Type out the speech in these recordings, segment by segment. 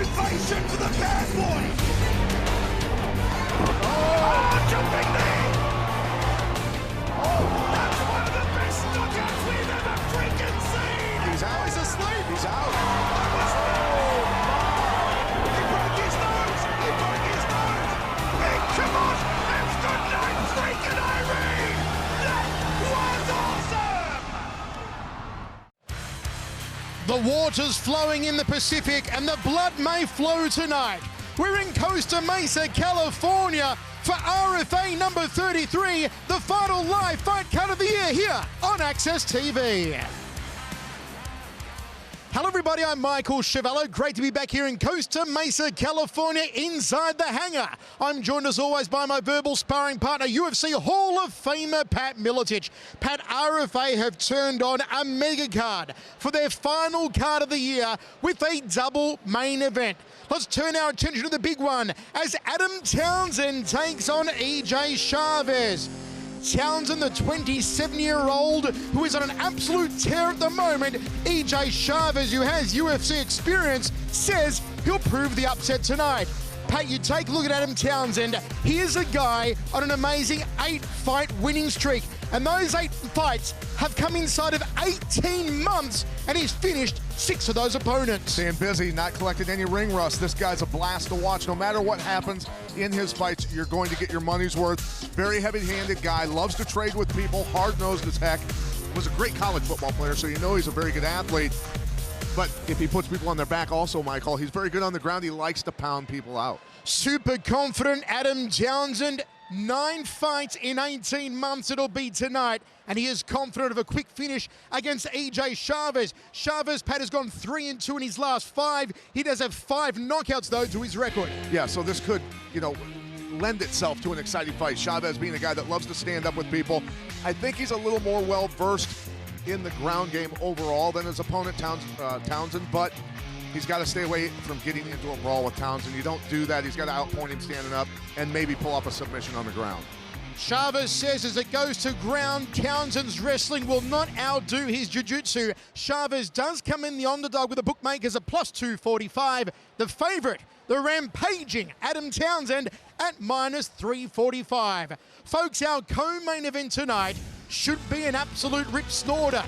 ovation for the bad boy. Oh, jumping knee. Oh, that's one of the best knockouts we've ever freaking seen. He's out. He's asleep. He's out. He broke his nose. He broke his nose. Hey, come on. It's good night, freaking Irene. That was awesome. The water's flowing in the Pacific and the blood may flow tonight. We're in Costa Mesa, California for RFA number 33, the final live fight cut of the year here on Access TV. Hello everybody, I'm Michael Chevello. Great to be back here in Costa Mesa, California, inside the hangar. I'm joined as always by my verbal sparring partner, UFC Hall of Famer Pat Miletich. Pat, RFA have turned on a mega card for their final card of the year with a double main event. Let's turn our attention to the big one as Adam Townsend takes on EJ Chacez. Townsend, the 27-year-old who is on an absolute tear at the moment. EJ Chacez, who has UFC experience, says he'll prove the upset tonight. Pat, you take a look at Adam Townsend. Here's a guy on an amazing 8-fight winning streak. And those 8 fights have come inside of 18 months, and he's finished 6 of those opponents. Staying busy, not collecting any ring rust. This guy's a blast to watch. No matter what happens in his fights, you're going to get your money's worth. Very heavy-handed guy, loves to trade with people, hard-nosed as heck. Was a great college football player, so you know he's a very good athlete. But if he puts people on their back also, Michael, he's very good on the ground. He likes to pound people out. Super confident Adam Townsend. 9 fights in 18 months it'll be tonight, and he is confident of a quick finish against EJ Chacez. Chacez, Pat, has gone 3-2 in his last 5. He does have 5 knockouts, though, to his record. Yeah, so this could, lend itself to an exciting fight. Chacez being a guy that loves to stand up with people. I think he's a little more well-versed in the ground game overall than his opponent, Townsend, but he's got to stay away from getting into a brawl with Townsend. You don't do that. He's got to outpoint him standing up and maybe pull off a submission on the ground. Chacez says as it goes to ground, Townsend's wrestling will not outdo his jiu-jitsu. Chacez does come in the underdog with the bookmakers at +245. The favorite, the rampaging Adam Townsend at -345. Folks, our co-main event tonight should be an absolute rip snorter.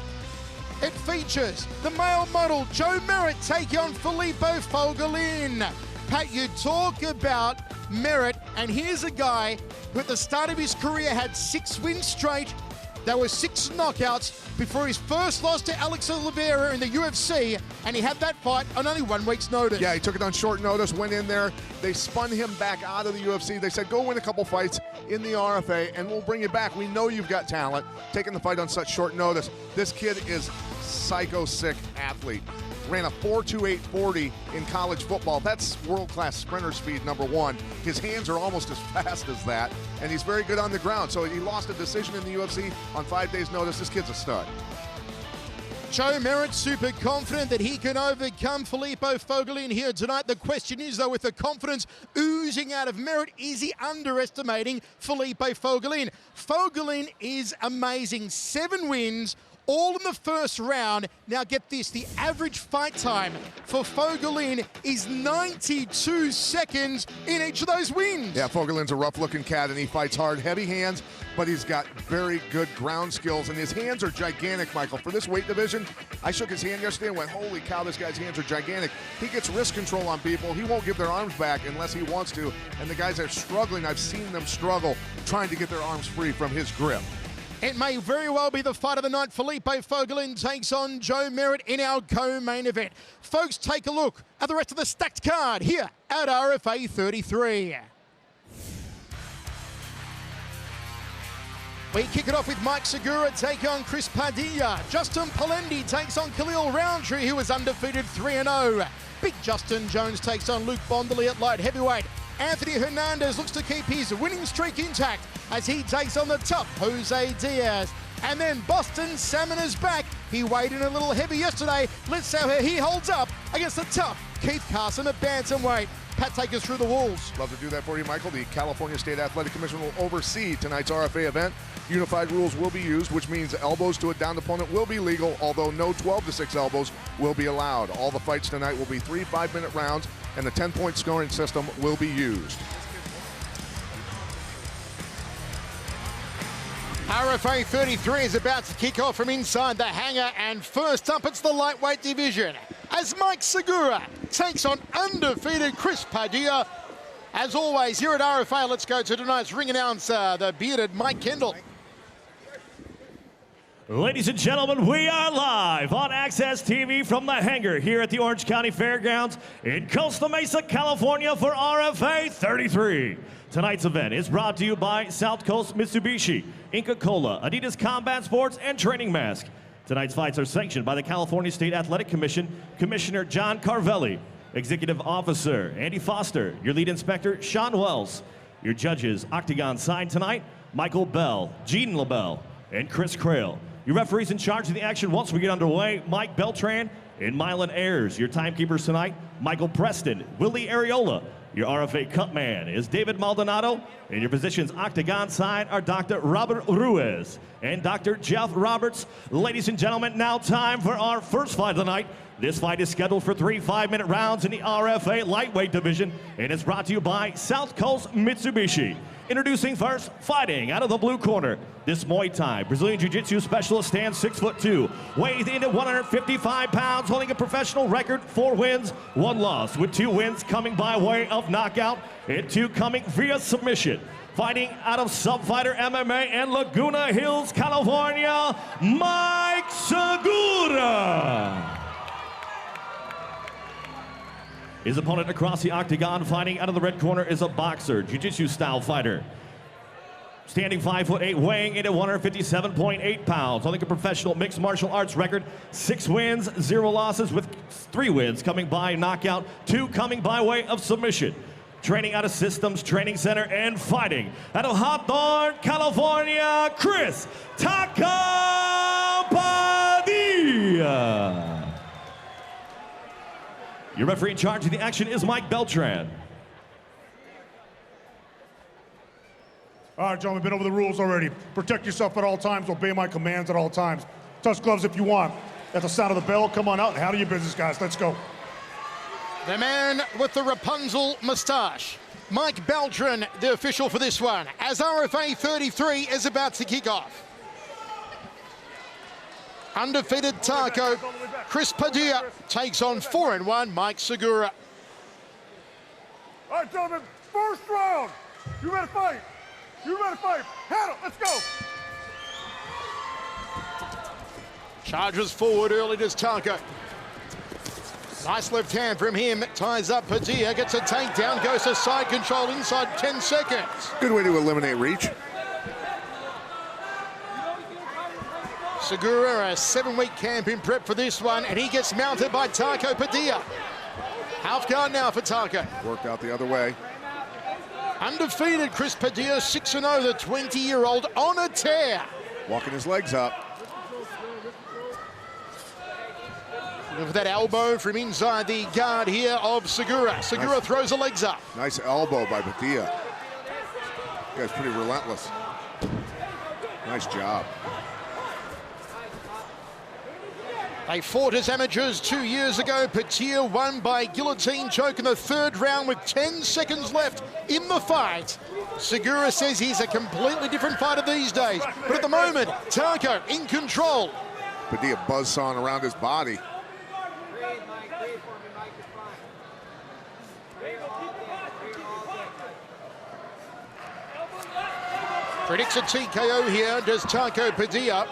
It features the male model Joe Merritt taking on Felipe Fogolin. Pat, you talk about Merritt, and here's a guy who at the start of his career had 6 wins straight. There were 6 knockouts before his first loss to Alex Oliveira in the UFC, and he had that fight on only 1 week's notice. Yeah, he took it on short notice, went in there. They spun him back out of the UFC. They said, go win a couple fights in the RFA, and we'll bring you back. We know you've got talent. Taking the fight on such short notice. This kid is psycho-sick athlete. Ran a 4.2840 in college football. That's world-class sprinter speed, #1. His hands are almost as fast as that, and he's very good on the ground. So he lost a decision in the UFC on 5 days' notice. This kid's a stud. Joe Merritt super confident that he can overcome Felipe Fogolin here tonight. The question is, though, with the confidence oozing out of Merritt, is he underestimating Felipe Fogolin? Fogolin is amazing. 7 wins, all in the first round. Now get this, the average fight time for Fogolin is 92 seconds in each of those wins. Yeah, Fogolin's a rough-looking cat, and he fights hard. Heavy hands, but he's got very good ground skills, and his hands are gigantic, Michael. For this weight division, I shook his hand yesterday and went, holy cow, this guy's hands are gigantic. He gets wrist control on people. He won't give their arms back unless he wants to, and the guys are struggling. I've seen them struggle trying to get their arms free from his grip. It may very well be the fight of the night. Felipe Fogolin takes on Joe Merritt in our co-main event. Folks, take a look at the rest of the stacked card here at RFA 33. We kick it off with Mike Segura taking on Chris Padilla. Justin Polendey takes on Khalil Rountree, who is undefeated 3-0. Big Justin Jones takes on Luke Bondole at light heavyweight. Anthony Hernandez looks to keep his winning streak intact as he takes on the tough Jose Diaz. And then Boston Salmon is back. He weighed in a little heavy yesterday. Let's see how he holds up against the tough Keith Carson at Bantamweight. Pat, take us through the rules. Love to do that for you, Michael. The California State Athletic Commission will oversee tonight's RFA event. Unified rules will be used, which means elbows to a downed opponent will be legal, although no 12-6 elbows will be allowed. All the fights tonight will be 3 5-minute rounds, and the 10-point scoring system will be used. RFA 33 is about to kick off from inside the hangar, and first up it's the lightweight division as Mike Segura takes on undefeated Chris Padilla. As always, here at RFA, let's go to tonight's ring announcer, the bearded Mike Kendall. Ladies and gentlemen, we are live on Access TV from the hangar here at the Orange County Fairgrounds in Costa Mesa, California for RFA 33. Tonight's event is brought to you by South Coast Mitsubishi, Inca Cola, Adidas Combat Sports, and Training Mask. Tonight's fights are sanctioned by the California State Athletic Commission, Commissioner John Carvelli, Executive Officer Andy Foster, your lead inspector Sean Wells, your judges octagon side tonight, Michael Bell, Gene LaBelle, and Chris Crail. Your referees in charge of the action once we get underway, Mike Beltran and Mylan Ayers. Your timekeepers tonight, Michael Preston, Willie Areola. Your RFA cut man is David Maldonado, and your positions octagon side are Dr. Robert Ruiz and Dr. Jeff Roberts. Ladies and gentlemen, now time for our first fight of the night. This fight is scheduled for 3 5-minute rounds in the RFA lightweight division, and it's brought to you by South Coast Mitsubishi. Introducing first, fighting out of the blue corner, this Muay Thai Brazilian Jiu-Jitsu specialist stands 6'2", weighs in at 155 pounds, holding a professional record, 4 wins, 1 loss, with 2 wins coming by way of knockout and 2 coming via submission. Fighting out of Subfighter MMA in Laguna Hills, California, Mike Segura. His opponent across the octagon, fighting out of the red corner, is a boxer, jiu-jitsu style fighter. Standing 5'8", weighing in at 157.8 pounds, holding a professional mixed martial arts record, 6 wins, 0 losses, with 3 wins coming by knockout, 2 coming by way of submission. Training out of Systems Training Center and fighting out of Hawthorne, California, Chris Padilla. Your referee in charge of the action is Mike Beltran. All right, gentlemen, been over the rules already. Protect yourself at all times, obey my commands at all times. Touch gloves if you want. At the sound of the bell, come on out and handle your business, guys. Let's go. The man with the Rapunzel moustache, Mike Beltran, the official for this one, as RFA 33 is about to kick off. Undefeated Taco, Chris Padilla takes on 4-1 Mike Segura. All right, gentlemen, first round. You ready to fight? You ready to fight? Handle, let's go. Charges forward early to Taco. Nice left hand from him, ties up Padilla, gets a takedown, goes to side control inside 10 seconds. Good way to eliminate reach. Segura, a 7-week camp in prep for this one, and he gets mounted by Taco Padilla. Half guard now for Taco. Worked out the other way. Undefeated Chris Padilla, 6-0, the 20-year-old on a tear. Walking his legs up. Look at that elbow from inside the guard here of Segura. Segura nice. Throws the legs up. Nice elbow by Padilla. Guy's pretty relentless. Nice job. They fought as amateurs 2 years ago. Padilla won by guillotine choke in the 3rd round with 10 seconds left in the fight. Segura says he's a completely different fighter these days. But at the moment, Taco in control. Padilla buzzsawing around his body. Predicts a TKO here, does Taco Padilla.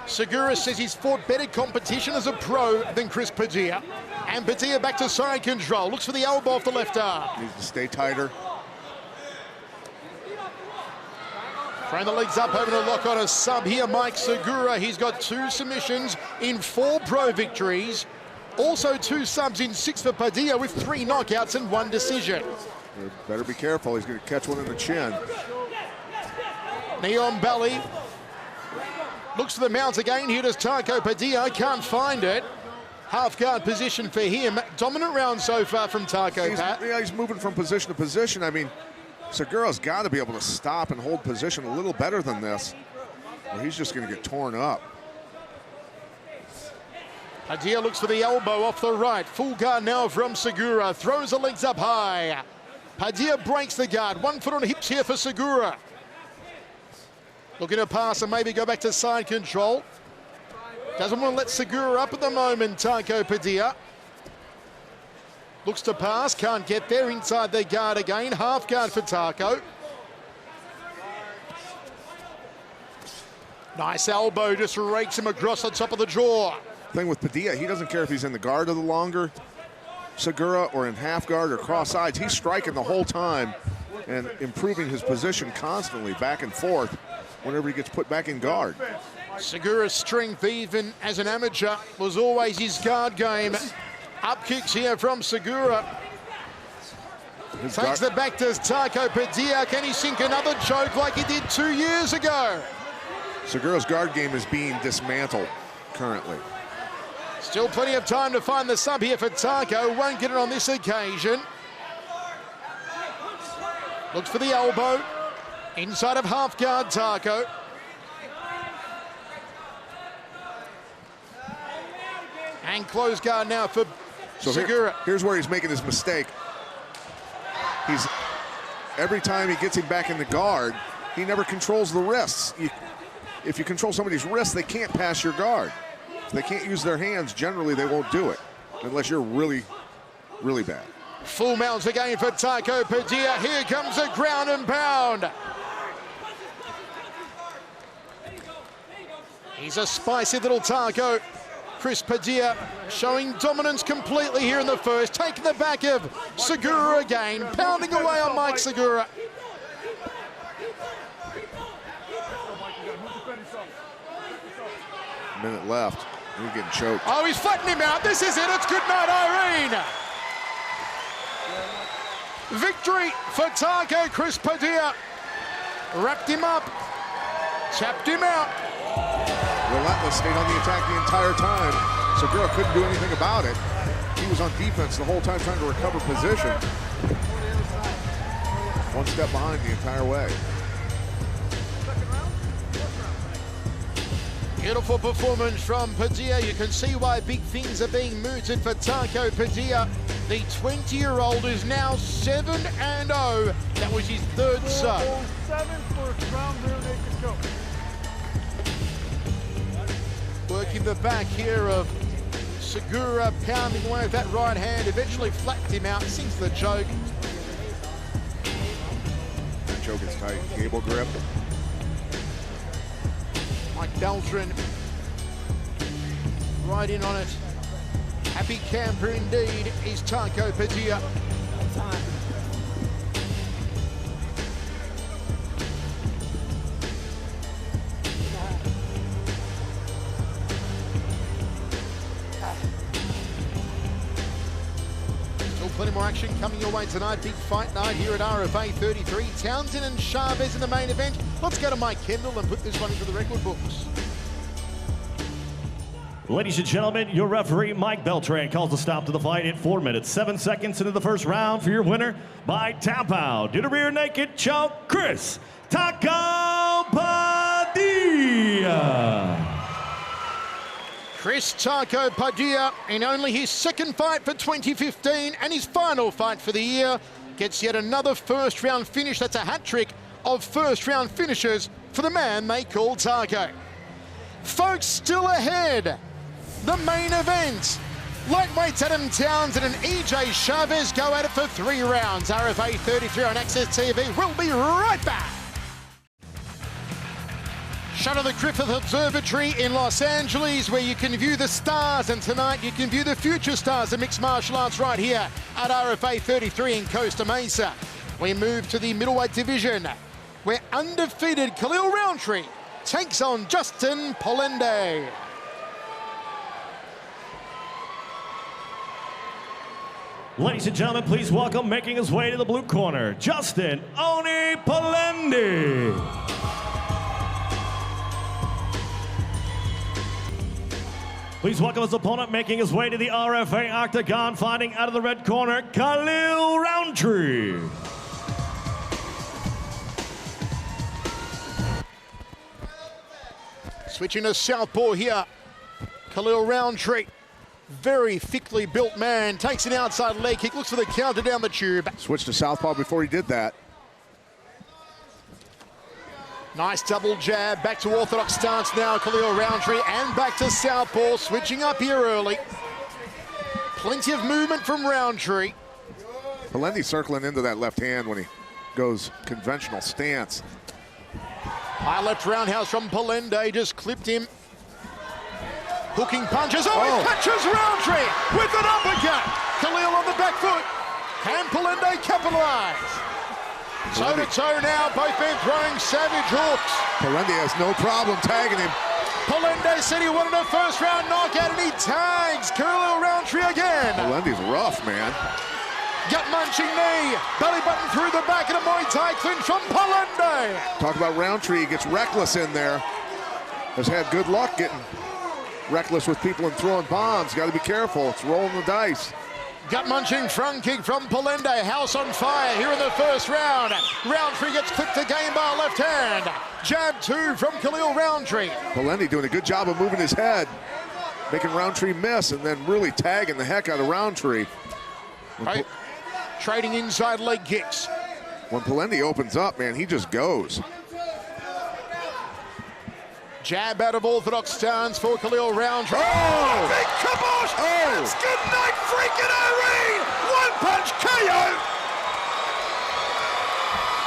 Segura says he's fought better competition as a pro than Chris Padilla. And Padilla back to side control. Looks for the elbow off the left arm. Needs to stay tighter. Throwing the legs up, over to lock on a sub here, Mike Segura. He's got 2 submissions in 4 pro victories. Also 2 subs in 6 for Padilla with 3 knockouts and 1 decision. Better be careful. He's going to catch one in the chin. Knee on belly. Looks for the mount again. Here does Taco Padilla. Can't find it. Half guard position for him. Dominant round so far from Taco, Pat. Yeah, he's moving from position to position. I mean, Segura's got to be able to stop and hold position a little better than this, or he's just going to get torn up. Padilla looks for the elbow off the right. Full guard now from Segura. Throws the legs up high. Padilla breaks the guard. 1 foot on the hips here for Segura. Looking to pass and maybe go back to side control. Doesn't want to let Segura up at the moment, Taco Padilla. Looks to pass, can't get there, inside the guard again. Half guard for Taco. Nice elbow, just rakes him across the top of the jaw. Thing with Padilla, he doesn't care if he's in the guard or the longer Segura or in half guard or cross sides. He's striking the whole time and improving his position constantly back and forth whenever he gets put back in guard. Segura's strength, even as an amateur, was always his guard game. Up kicks here from Segura. Takes the back to Taco Padilla. Can he sink another choke like he did 2 years ago? Segura's guard game is being dismantled currently. Still plenty of time to find the sub here for Taco. Won't get it on this occasion. Looks for the elbow. Inside of half guard, Taco. And close guard now for Segura. Here's where he's making his mistake. Every time he gets him back in the guard, he never controls the wrists. If you control somebody's wrists, they can't pass your guard. If they can't use their hands, generally they won't do it, unless you're really, really bad. Full mounts again for Taco Padilla. Here comes a ground and pound. He's a spicy little Taco. Chris Padilla showing dominance completely here in the first. Taking the back of Segura again. Pounding away on Mike Segura. Minute left. He's getting choked. Oh, he's flattening him out. This is it. It's good night, Irene. Victory for Taco. Chris Padilla wrapped him up. Tapped him out. Relentless, stayed on the attack the entire time. Segura couldn't do anything about it. He was on defense the whole time trying to recover position. One step behind the entire way. Beautiful performance from Padilla. You can see why big things are being mooted for Taco Padilla. The 20-year-old is now 7-0. That was his third sub. 7 first round rear naked choke. Working the back here of Segura, pounding away with that right hand, eventually flapped him out, sinks the choke. That choke is tight, cable grip. Mike Beltran right in on it. Happy camper indeed is Taco Padilla. Plenty more action coming your way tonight. Big fight night here at RFA 33. Townsend and Chacez in the main event. Let's go to Mike Kendall and put this one into the record books. Ladies and gentlemen, your referee, Mike Beltran, calls the stop to the fight at 4 minutes, 7 seconds into the first round for your winner by tap out. Due to rear naked choke, Chris Taco Padilla. Chris Taco Padilla, in only his second fight for 2015 and his final fight for the year, gets yet another first-round finish. That's a hat-trick of first-round finishes for the man they call Taco. Folks, still ahead, the main event. Lightweights Adam Townsend and EJ Chacez go at it for 3 rounds. RFA 33 on Access TV. We'll be right back. Shut of the Griffith Observatory in Los Angeles, where you can view the stars, and tonight you can view the future stars of mixed martial arts right here at RFA 33 in Costa Mesa. We move to the middleweight division, where undefeated Khalil Rountree takes on Justin Polendey. Ladies and gentlemen, please welcome, making his way to the blue corner, Justin Oni Polendey. Please welcome his opponent, making his way to the RFA octagon, fighting out of the red corner, Khalil Rountree. Switching to southpaw here, Khalil Rountree. Very thickly built man, takes an outside leg kick, looks for the counter down the tube. Switched to southpaw before he did that. Nice double jab, back to orthodox stance now, Khalil Rountree, and back to southpaw, switching up here early. Plenty of movement from Rountree. Polendey circling into that left hand when he goes conventional stance. High left roundhouse from Polendey, just clipped him. Hooking punches, he catches Rountree with an uppercut. Khalil on the back foot, and Polendey capitalize. Toe-to-toe now, both men throwing savage hooks. Polendey has no problem tagging him. Polendey said he wanted a first round knockout, and he tags Khalil Rountree again. Polendey's rough, man. Gut-munching knee, belly button through the back, and a Muay Thai clinch from Polendey. Talk about Rountree, he gets reckless in there. Has had good luck getting reckless with people and throwing bombs. Got to be careful, it's rolling the dice. Gut-munching front kick from Polendey, house on fire here in the first round. Rountree gets clipped again by a left hand. Jab 2 from Khalil Rountree. Polendey doing a good job of moving his head, making Rountree miss, and then really tagging the heck out of Rountree. Right. Trading inside leg kicks. When Polendey opens up, man, he just goes. Jab out of orthodox stance for Khalil Rountree. Oh! Big kabosh! It's good night, freaking Irene! One punch KO!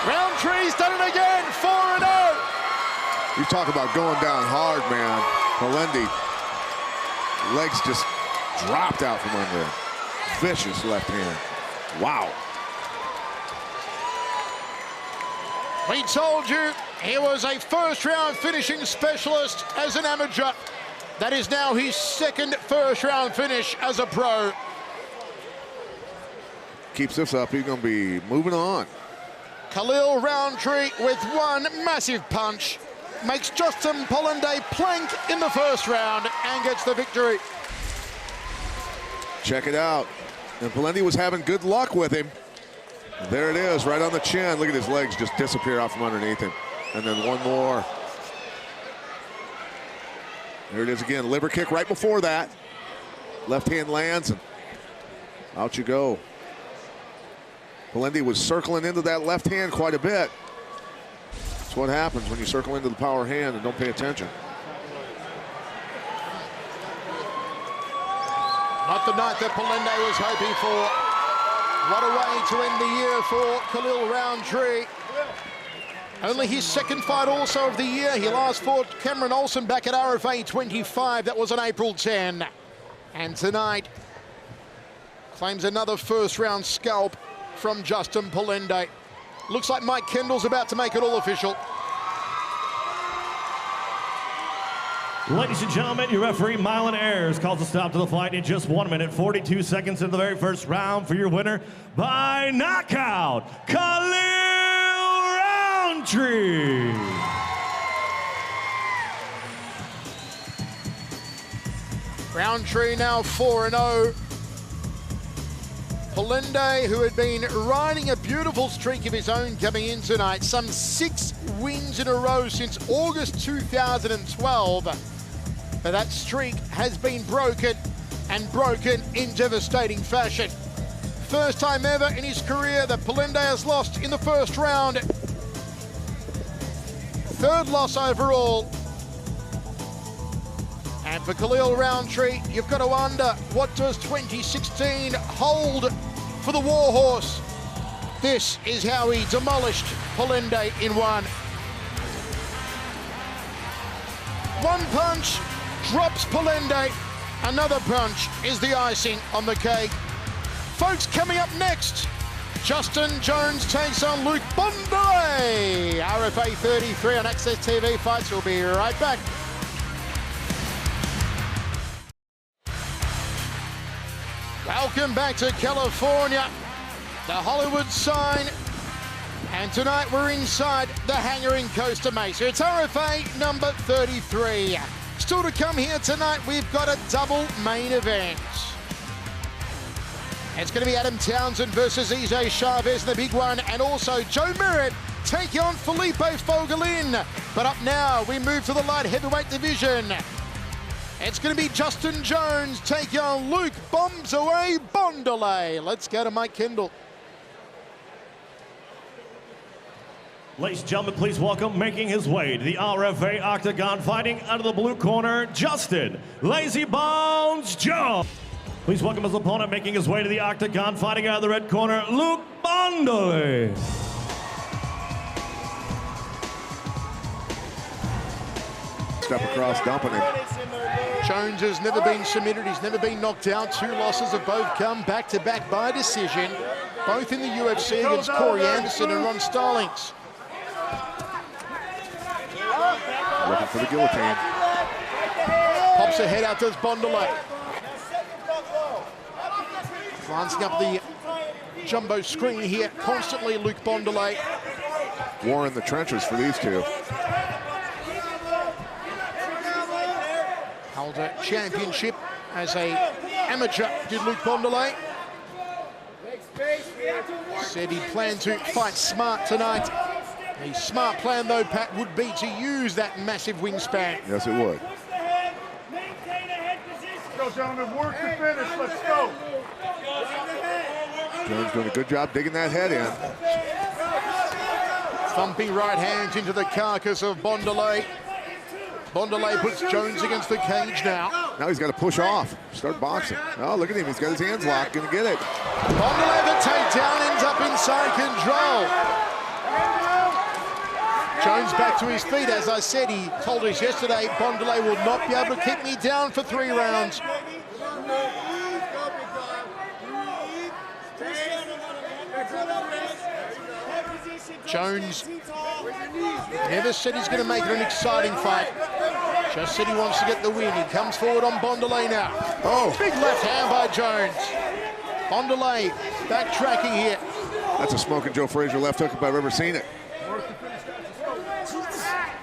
Rountree's done it again, 4-0. You talk about going down hard, man. Polendey, legs just dropped out from under him. Vicious left hand. Wow. We told you he was a first-round finishing specialist as an amateur. That is now his second first-round finish as a pro. Keeps this up, he's going to be moving on. Khalil Rountree with one massive punch makes Justin Polendey plank in the first round and gets the victory. Check it out. And Polendey was having good luck with him. There it is, right on the chin. Look at his legs just disappear out from underneath him. And then one more. There it is again, liver kick right before that. Left hand lands and out you go. Polendey was circling into that left hand quite a bit. That's what happens when you circle into the power hand and don't pay attention. Not the night that Polendey was hoping for. What a way to end the year for Khalil Rountree. Only his second fight also of the year. He last fought Cameron Olsen back at RFA 25. That was on April 10. And tonight claims another first round scalp from Justin Polendey. Looks like Mike Kendall's about to make it all official. Ladies and gentlemen, your referee, Mylan Ayers, calls a stop to the fight in just 1 minute, 42 seconds into the very first round for your winner by knockout, Khalil Rountree. Rountree now 4-0. Polendey, who had been riding a beautiful streak of his own coming in tonight, some 6 wins in a row since August 2012. But that streak has been broken, and broken in devastating fashion. First time ever in his career that Polendey has lost in the first round. Third loss overall. And for Khalil Rountree, you've got to wonder, what does 2016 hold for the Warhorse? This is how he demolished Polendey in one. One punch drops Polendey. Another punch is the icing on the cake. Folks, coming up next, Justin Jones takes on Luke Bondole. RFA 33 on Access TV Fights. We'll be right back. Welcome back to California, the Hollywood sign. And tonight we're inside the hangar in Costa Mesa. It's RFA number 33. Still to come here tonight, we've got a double main event. It's going to be Adam Townsend versus Chavez in the big one, and also Joe Merritt taking on Felipe Fogolin. But up now, we move to the light heavyweight division. It's going to be Justin Jones taking on Luke Bombs Away Bondole. Let's go to Mike Kendall. Ladies and gentlemen, please welcome, making his way to the RFA Octagon, fighting out of the blue corner, Justin Lazy Bones Jones. Please welcome his opponent, making his way to the Octagon, fighting out of the red corner, Luke Bondole. Step across, dumping him. Jones has never been submitted. He's never been knocked out. 2 losses have both come back-to-back by decision, both in the UFC against Corey Anderson and Ron Stallings. Looking for the guillotine. Pops her head out, does Bondole. Glancing up the jumbo screen here, constantly Luke Bondole. War in the trenches for these two. Held a championship as a amateur, did Luke Bondole. Said he planned to fight smart tonight. A smart plan, though, Pat, would be to use that massive wingspan. Yes, it would. Let's go, gentlemen. Work to finish. Let's go. Jones doing a good job digging that head in. Thumping right hands into the carcass of Bondole. Bondole puts Jones against the cage now. Now he's got to push off, start boxing. Oh, look at him. He's got his hands locked. Going to get it. Bondole, the takedown, ends up inside control. Jones back to his feet. As I said, he told us yesterday, Bondole will not be able to keep me down for 3 rounds. Jones never said he's going to make it an exciting fight. Just said he wants to get the win. He comes forward on Bondole now. Oh, big left hand by Jones. Bondole backtracking here. That's a smoking Joe Frazier left hook if I've ever seen it.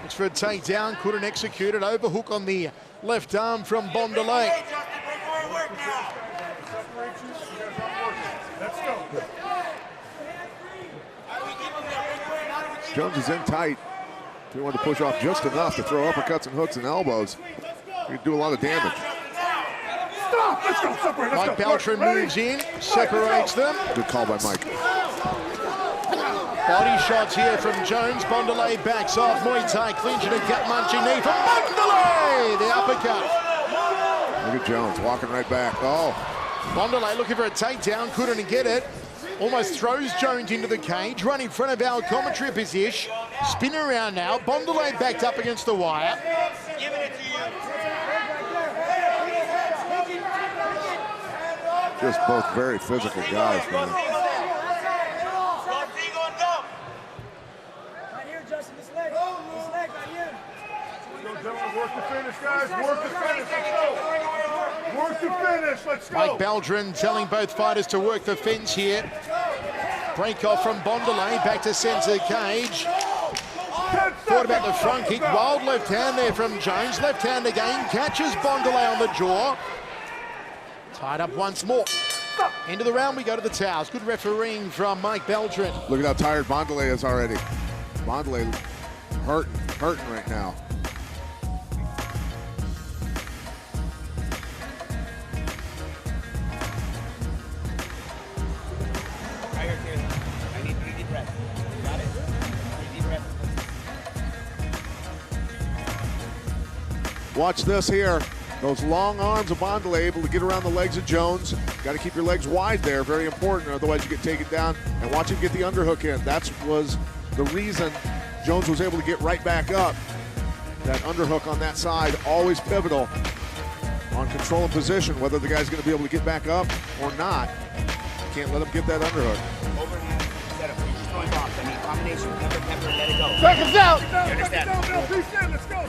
It's for a takedown, couldn't execute it. Overhook on the left arm from Bondole. Jones is in tight. If he wanted to push off just enough to throw uppercuts and hooks and elbows, he could do a lot of damage. Stop! Let's go. Separate. Mike Beltran moves in, separates them. Good call by Mike. Body shots here from Jones. Bondole backs off. Muay Thai clinch and a gut-munching knee from Bondole. The uppercut. Look at Jones walking right back. Oh. Bondole looking for a takedown, couldn't get it. Almost throws Jones into the cage. Run in front of our commentary position. Spin around now. Bondole backed up against the wire. Just both very physical guys, man. Work to finish, guys. Work to finish. Let's go. Work to finish. Let's go. Mike Beltran telling both fighters to work the fence here. Break off from Bondole, back to center cage. Thought about the front kick. Wild left hand there from Jones. Left hand again. Catches Bondole on the jaw. Tied up once more. Into the round we go to the towels. Good refereeing from Mike Beltran. Look at how tired Bondole is already. Bondole hurting right now. Watch this here. Those long arms of Bondole able to get around the legs of Jones. Got to keep your legs wide there, very important, otherwise you get taken down. And watch him get the underhook in. That was the reason Jones was able to get right back up. That underhook on that side, always pivotal on control and position, whether the guy's going to be able to get back up or not. Can't let him get that underhook. Overhand setup. You're just throwing bombs. I mean, combination, pepper, let it go. Seconds out. You understand? Let's go.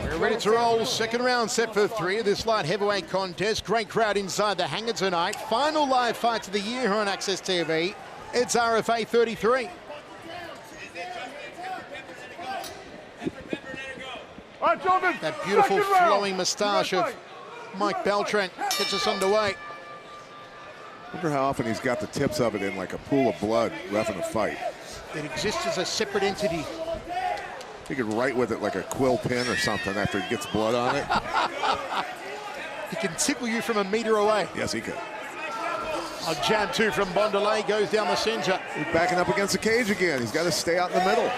We're ready to roll. Second round set for 3 of this light heavyweight contest. Great crowd inside the hangar tonight. Final live fights of the year here on Access TV. It's RFA 33. All right, gentlemen. That beautiful second round. flowing moustache of Mike Beltran gets us underway. Wonder how often he's got the tips of it in like a pool of blood, reffing a fight. It exists as a separate entity. He could write with it like a quill pen or something after he gets blood on it. He can tickle you from a meter away. Yes, he could. A jab two from Bondole goes down the center. He's backing up against the cage again. He's got to stay out in the middle.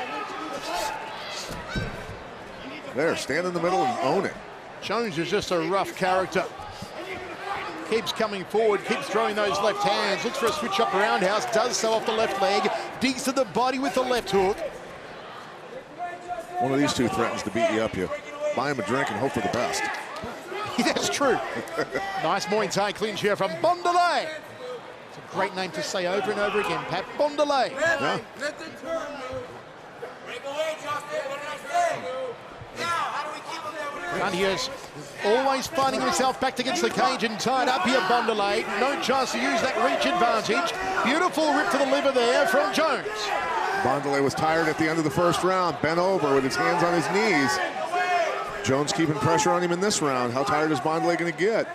There, stand in the middle and own it. Jones is just a rough character. Keeps coming forward, keeps throwing those left hands, looks for a switch up roundhouse, does so off the left leg, digs to the body with the left hook. One of these two threatens to beat you up. You buy him a drink and hope for the best. That's true. Nice Muay Thai clinch here from Bondole. It's a great name to say over and over again, Pat. Bondole. Yeah. And he is always finding himself back against the cage and tied up here, Bondole. No chance to use that reach advantage. Beautiful rip to the liver there from Jones. Bondole was tired at the end of the first round, bent over with his hands on his knees. Jones keeping pressure on him in this round. How tired is Bondole going to get?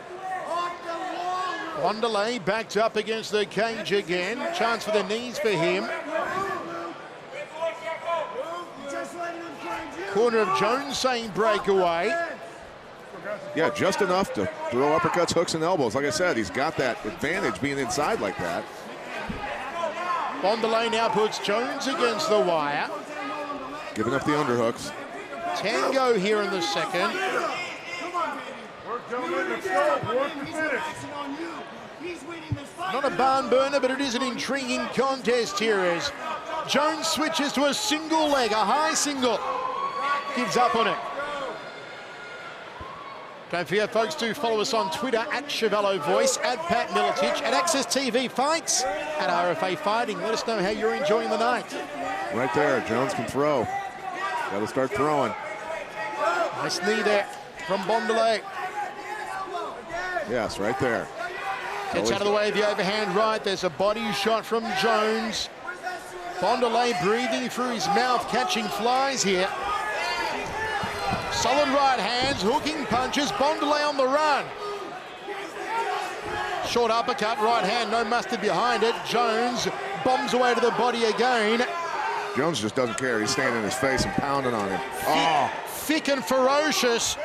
Bondole backed up against the cage again. Chance for the knees for him. Corner of Jones saying breakaway. Yeah, just enough to throw uppercuts, hooks, and elbows. Like I said, he's got that advantage being inside like that. Bondole now puts Jones against the wire. Giving up the underhooks. Tango here in the second. Work, gentlemen. Let's go. Work to finish. Not a barn burner, but it is an intriguing contest here as Jones switches to a single leg, a high single. Gives up on it. Don't forget, folks, to follow us on Twitter at Chevello Voice, at Pat Miletich, at Access TV Fights, at RFA Fighting. Let us know how you're enjoying the night. Right there, Jones can throw. Got to start throwing. Nice knee there from Bondole. Yes, right there. Gets out of the way of the overhand right. There's a body shot from Jones. Bondole breathing through his mouth, catching flies here. Solid right hands, hooking punches. Bondole on the run. Short uppercut, right hand, no mustard behind it. Jones bombs away to the body again. Jones just doesn't care. He's standing in his face and pounding on him. Oh, Thick and ferocious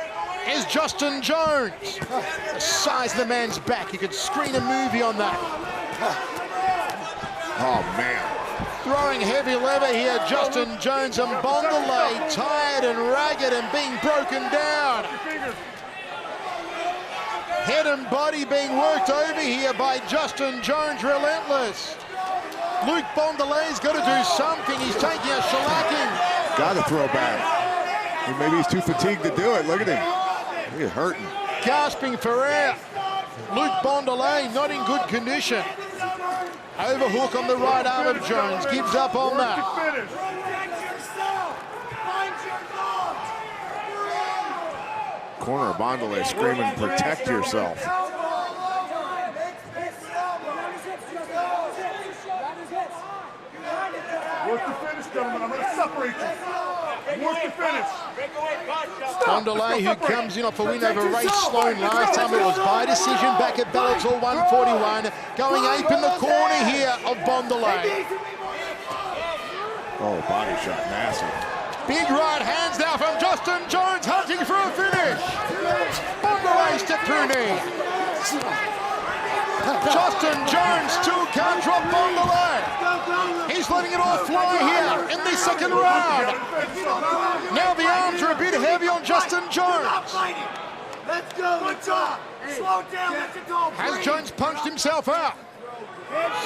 is Justin Jones. The size of the man's back. You could screen a movie on that. oh man. Throwing heavy lever here, Justin Jones, and Bondole tired and ragged and being broken down. Head and body being worked over here by Justin Jones, relentless. Luke Bondole's got to do something. He's taking a shellacking. Got to throw back. Or maybe he's too fatigued to do it. Look at him. He's hurting. Gasping for air. Luke Bondole not in good condition. Overhook on the right arm of Jones. Gives up on that. Corner of Bondole screaming, protect yourself. Work to finish, gentlemen. I'm going to separate you. Work to finish. Bondole, who comes in off a win over Ray Sloan last time. It was by decision back at Bellator 141. Going ape in the corner here of Bondole. Oh, body shot, massive. Big right hands now from Justin Jones, hunting for a finish. Bondole step through knee. Justin Jones still can't drop Bondole. He's letting it all fly here in the second round. Now the arms are a bit heavy on Justin Jones. Let's go. Good job. Slow down. Let it go. Has Jones punched himself out?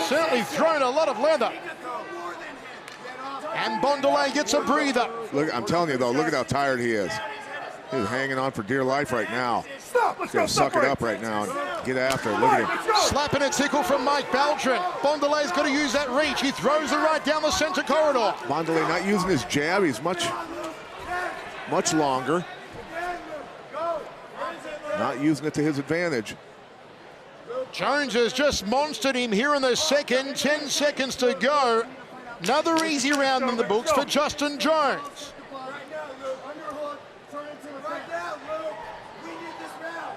Certainly thrown a lot of leather. And Bondole gets a breather. Look, I'm telling you though, look at how tired he is. He's hanging on for dear life right now. He's gonna suck it up right now and get after it. Look at him. Slapping a tickle from Mike Beltran. Bondole's got to use that reach. He throws it right down the center corridor. Bondole not using his jab. He's much longer. Not using it to his advantage. Jones has just monstered him here in the second. 10 seconds to go. Another easy round in the books for Justin Jones.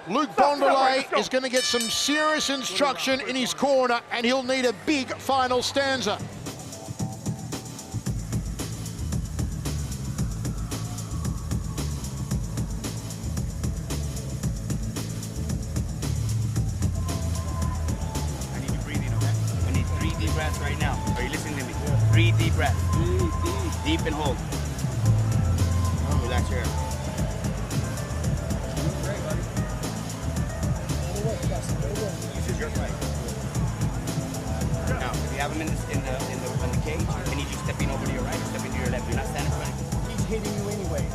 Luke Bondole is going to get some serious instruction in his corner, and he'll need a big final stanza. I need you breathing, okay? I need 3 deep breaths right now. Are you listening to me? 3 deep breaths. Deep and hold. Relax your hair. This is your fight. Now, if you have him in the cage, I need you stepping over to your right or stepping to your left. You're not standing in front of him. He's hitting you anyways.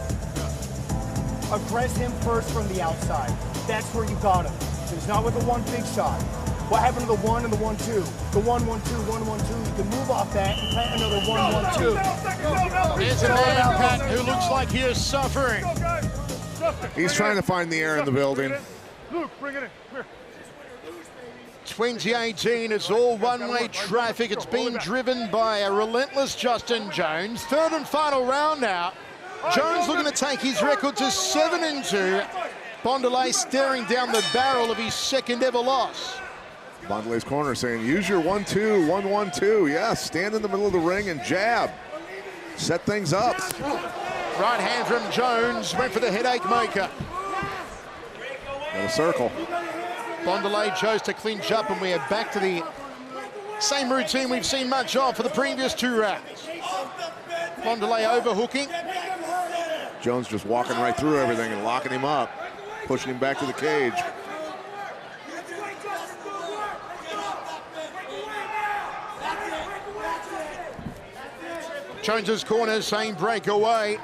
Aggress him first from the outside. That's where you got him. So it's not with the one big shot. What happened to the 1 and the 1-2? The 1-1-2, 1-1-2. You can move off that and plant another 1-1-2. There's a man, Pat, who looks like he is suffering. He's trying to find the air in the building. Luke, bring it in. Come here. 2018, it's all one-way traffic. It's been driven by a relentless Justin Jones. Third and final round now. Jones looking to take his record to 7-2. Bondole staring down the barrel of his second ever loss. Bondole's corner saying, use your 1-2, 1-1-2. Yes, stand in the middle of the ring and jab. Set things up. Right hand from Jones, went for the headache maker. In a circle. Bondole chose to clinch up, and we are back to the same routine we've seen much of for the previous 2 rounds. Bondole overhooking. Jones just walking right through everything and locking him up, pushing him back to the cage. Jones's corner saying break away.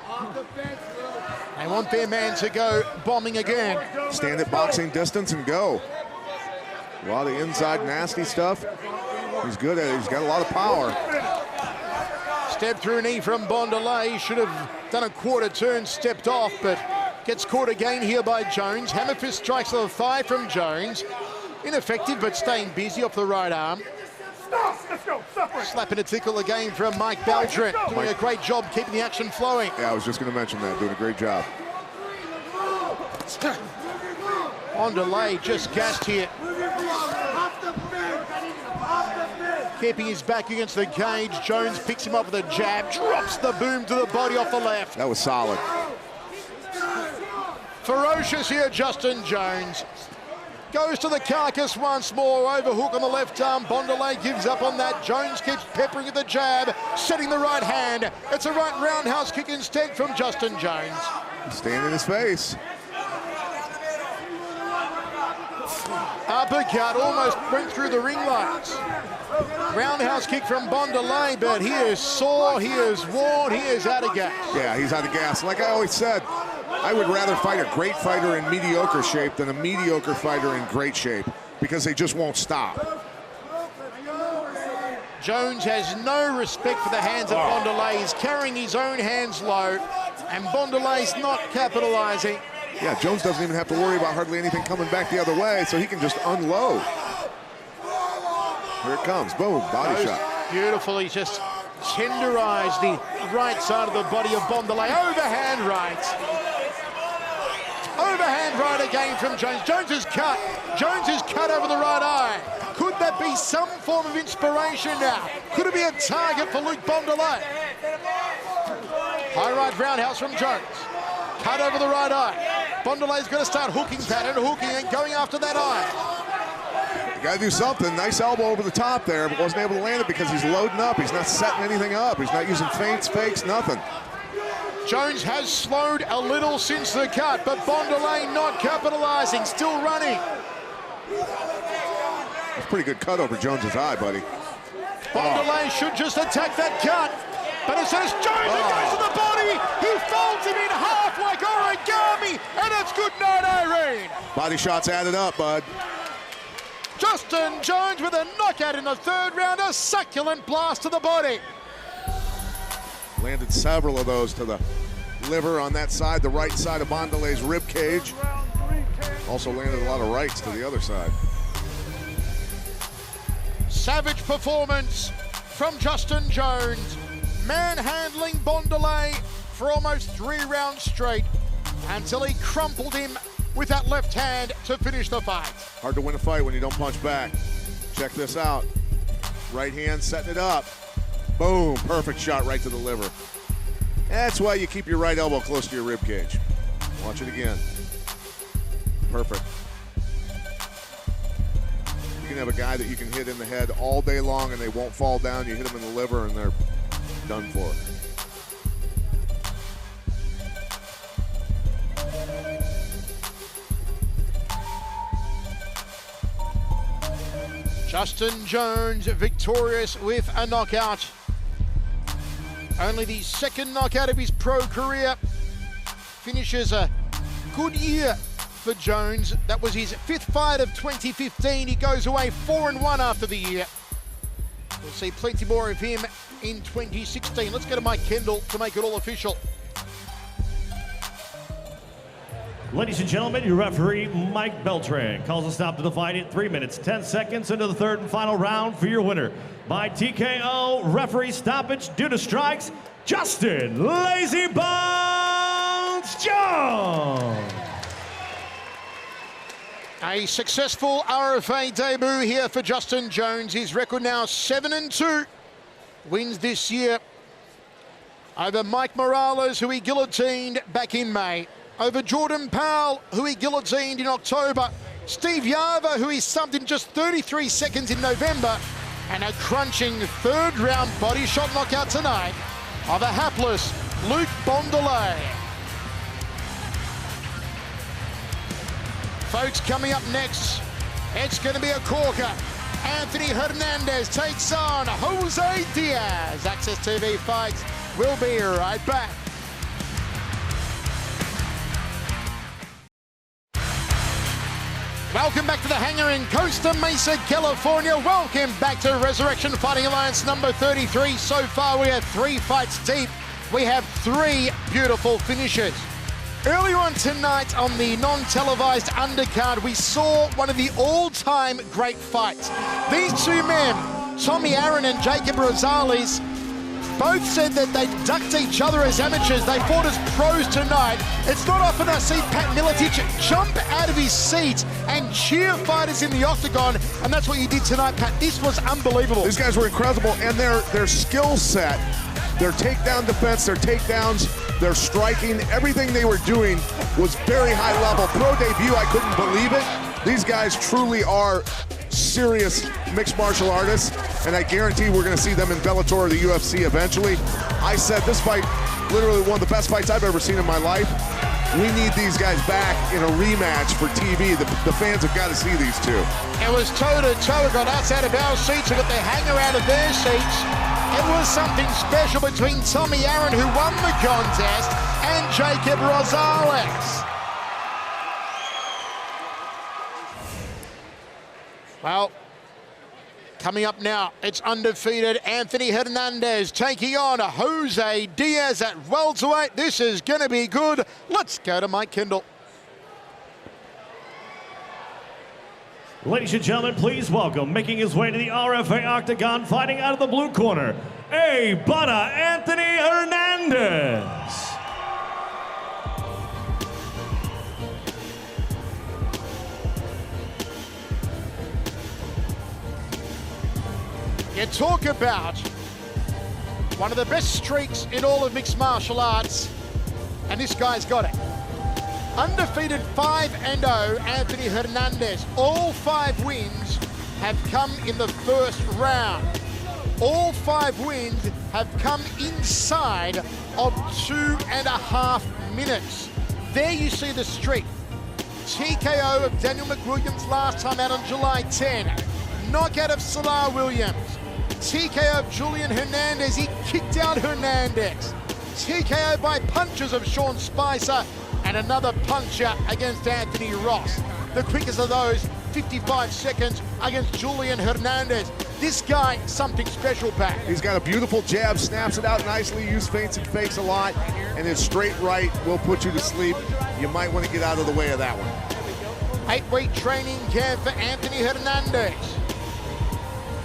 They want their man to go bombing again. Stand at boxing distance and go. A lot of inside nasty stuff. He's good at it. He's got a lot of power. Step through knee from Bondole. Should have done a quarter turn, stepped off, but gets caught again here by Jones. Hammer fist strikes to the thigh from Jones. Ineffective, but staying busy off the right arm. Slapping a tickle again from Mike Beltran. Doing a great job keeping the action flowing. Yeah, I was just going to mention that. Doing a great job. Bondole just gassed here. Keeping his back against the cage. Jones picks him up with a jab, drops the boom to the body off the left. That was solid. Ferocious here, Justin Jones. Goes to the carcass once more, overhook on the left arm. Bondole gives up on that. Jones keeps peppering at the jab, setting the right hand. It's a right roundhouse kick instead from Justin Jones. Stand in his face. Uppercut almost went through the ring lights. Roundhouse kick from Bondole, but he is sore, he is worn, he is out of gas. Yeah, he's out of gas. Like I always said, I would rather fight a great fighter in mediocre shape than a mediocre fighter in great shape, because they just won't stop. Jones has no respect for the hands of Bondole. He's carrying his own hands low, and Bondole's not capitalizing. Yeah, Jones doesn't even have to worry about hardly anything coming back the other way, so he can just unload. Here it comes, boom, body shot. Beautiful, he just tenderized the right side of the body of Bondole. Overhand right. Overhand right again from Jones. Jones is cut. Jones is cut over the right eye. Could that be some form of inspiration now? Could it be a target for Luke Bondole? High right roundhouse from Jones. Cut over the right eye. Bondole's going to start hooking pattern, hooking and going after that eye. You got to do something. Nice elbow over the top there, but wasn't able to land it because he's loading up. He's not setting anything up. He's not using feints, fakes, nothing. Jones has slowed a little since the cut, but Bondole not capitalizing, still running. That's a pretty good cut over Jones's eye, buddy. Bondole should just attack that cut. But as soon as Jones goes to the body, he folds him in half like origami, and it's good night, Irene. Body shots added up, bud. Justin Jones with a knockout in the third round, a succulent blast to the body. Landed several of those to the liver on that side, the right side of Bondole's rib cage. Also landed a lot of rights to the other side. Savage performance from Justin Jones. Manhandling Bondole for almost 3 rounds straight until he crumpled him with that left hand to finish the fight. Hard to win a fight when you don't punch back. Check this out. Right hand setting it up. Boom, perfect shot right to the liver. That's why you keep your right elbow close to your rib cage. Watch it again. Perfect. You can have a guy that you can hit in the head all day long and they won't fall down. You hit them in the liver and they're done for. Justin Jones victorious with a knockout. Only the second knockout of his pro career. Finishes a good year for Jones. That was his 5th fight of 2015. He goes away 4-1 after the year. We'll see plenty more of him in 2016. Let's go to Mike Kendall to make it all official. Ladies and gentlemen, your referee, Mike Beltran, calls a stop to the fight at 3 minutes, 10 seconds into the third and final round for your winner. By TKO, referee stoppage due to strikes, Justin Lazy Bones Jones. A successful RFA debut here for Justin Jones. His record now 7-2. Wins this year over Mike Morales, who he guillotined back in May. Over Jordan Powell, who he guillotined in October. Steve Yava, who he subbed in just 33 seconds in November. And a crunching 3rd round body shot knockout tonight of a hapless Luke Bondole. Folks, coming up next, it's going to be a corker. Anthony Hernandez takes on Jose Diaz. Access TV fights. We'll be right back. Welcome back to the hangar in Costa Mesa, California. Welcome back to Resurrection Fighting Alliance number 33. So far, we are 3 fights deep. We have 3 beautiful finishes. Earlier on tonight on the non-televised undercard, we saw one of the all-time great fights. These 2 men, Tommy Aaron and Jacob Rosales, both said that they ducked each other as amateurs. They fought as pros tonight. It's not often I see Pat Miletic jump out of his seat and cheer fighters in the octagon, and that's what you did tonight, Pat. This was unbelievable. These guys were incredible, and their skill set, their takedown defense, their takedowns, their striking, everything they were doing was very high level. Pro debut, I couldn't believe it. These guys truly are serious mixed martial artists, and I guarantee we're going to see them in Bellator or the UFC eventually. I said this fight, literally one of the best fights I've ever seen in my life. We need these guys back in a rematch for TV. The fans have got to see these 2. It was toe-to-toe. We got us out of our seats. We got the hanger out of their seats. It was something special between Tommy Aaron, who won the contest, and Jacob Rosales. Well, coming up now, it's undefeated Anthony Hernandez taking on Jose Diaz at welterweight. This is going to be good. Let's go to Mike Kendall. Ladies and gentlemen, please welcome, making his way to the RFA octagon, fighting out of the blue corner, Butter Anthony Hernandez. You talk about one of the best streaks in all of mixed martial arts, and this guy's got it. Undefeated 5-0, Anthony Hernandez. All 5 wins have come in the first round. All 5 wins have come inside of 2.5 minutes. There you see the streak. TKO of Daniel McWilliams last time out on July 10. Knockout of Salah Williams. TKO of Julian Hernandez. He kicked out Hernandez. TKO by punches of Sean Spicer, and another puncher against Anthony Ross. The quickest of those, 55 seconds against Julian Hernandez. This guy, something special, Pat. He's got a beautiful jab, snaps it out nicely, uses feints and fakes a lot, and his straight right will put you to sleep. You might want to get out of the way of that one. 8-week training camp for Anthony Hernandez.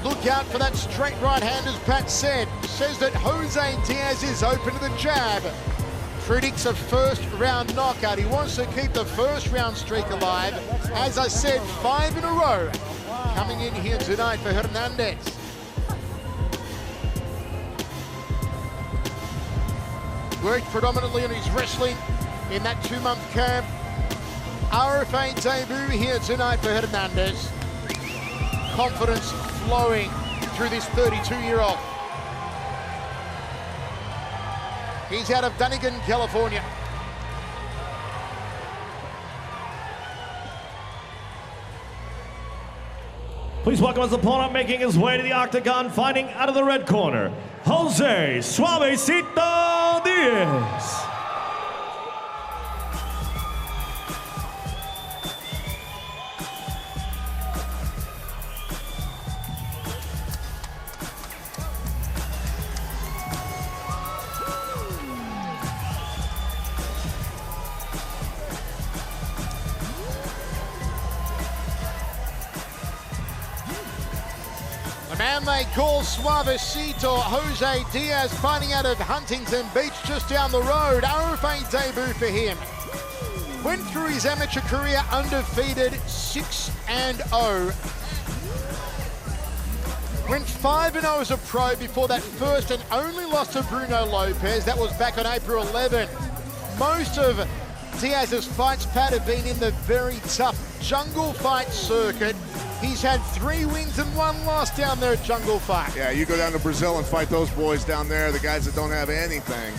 Look out for that straight right hand, as Pat said. Says that Jose Diaz is open to the jab. predicts a first-round knockout. He wants to keep the first-round streak alive. As I said, 5 in a row coming in here tonight for Hernandez. Worked predominantly on his wrestling in that 2-month camp. RFA debut here tonight for Hernandez. Confidence flowing through this 32-year-old. He's out of Dunnigan, California. Please welcome his opponent making his way to the octagon, fighting out of the red corner, Jose Suavecito Diaz. The man they call Suavecito, Jose Diaz, fighting out of Huntington Beach just down the road. RFA debut for him. Went through his amateur career undefeated, 6-0. Went 5-0 as a pro before that first and only loss to Bruno Lopez. That was back on April 11. Most of Diaz's fights, Pat, have been in the very tough jungle fight circuit. He's had 3 wins and 1 loss down there at Jungle Fight. Yeah, you go down to Brazil and fight those boys down there, the guys that don't have anything.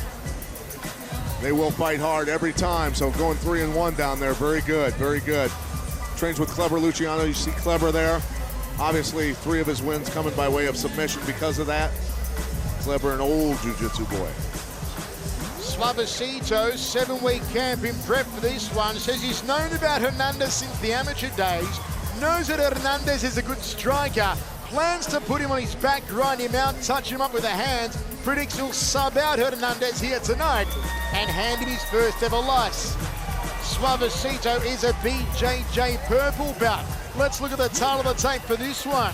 They will fight hard every time, so going 3-1 down there, very good, very good. Trains with Clever Luciano, you see Clever there. Obviously, 3 of his wins coming by way of submission because of that. Clever, an old jiu-jitsu boy. Suavecito, 7-week camp in prep for this one, says he's known about Hernandez since the amateur days, knows that Hernandez is a good striker, plans to put him on his back, grind him out, touch him up with the hands, predicts he'll sub out Hernandez here tonight and hand him his first ever loss. Suavecito is a BJJ purple belt. Let's look at the tail of the tape for this one.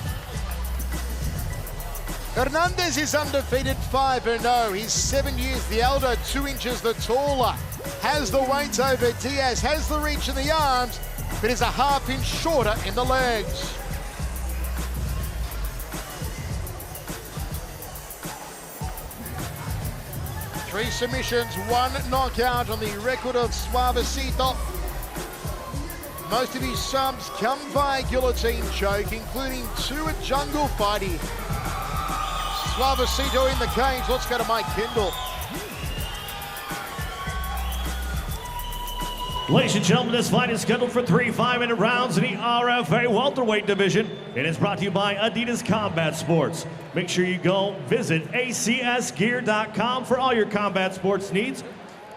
Hernandez is undefeated 5-0. He's 7 years the elder, 2 inches the taller. Has the weight over Diaz, has the reach in the arms, but is a half-inch shorter in the legs. Three submissions, 1 knockout on the record of Suavecito. Most of his subs come via guillotine choke, including 2 at Jungle Fight. Suavecito in the cage. Let's go to Mike Kendall. Ladies and gentlemen, this fight is scheduled for 3 5-minute rounds in the RFA welterweight division. It is brought to you by Adidas Combat Sports. Make sure you go visit acsgear.com for all your combat sports needs.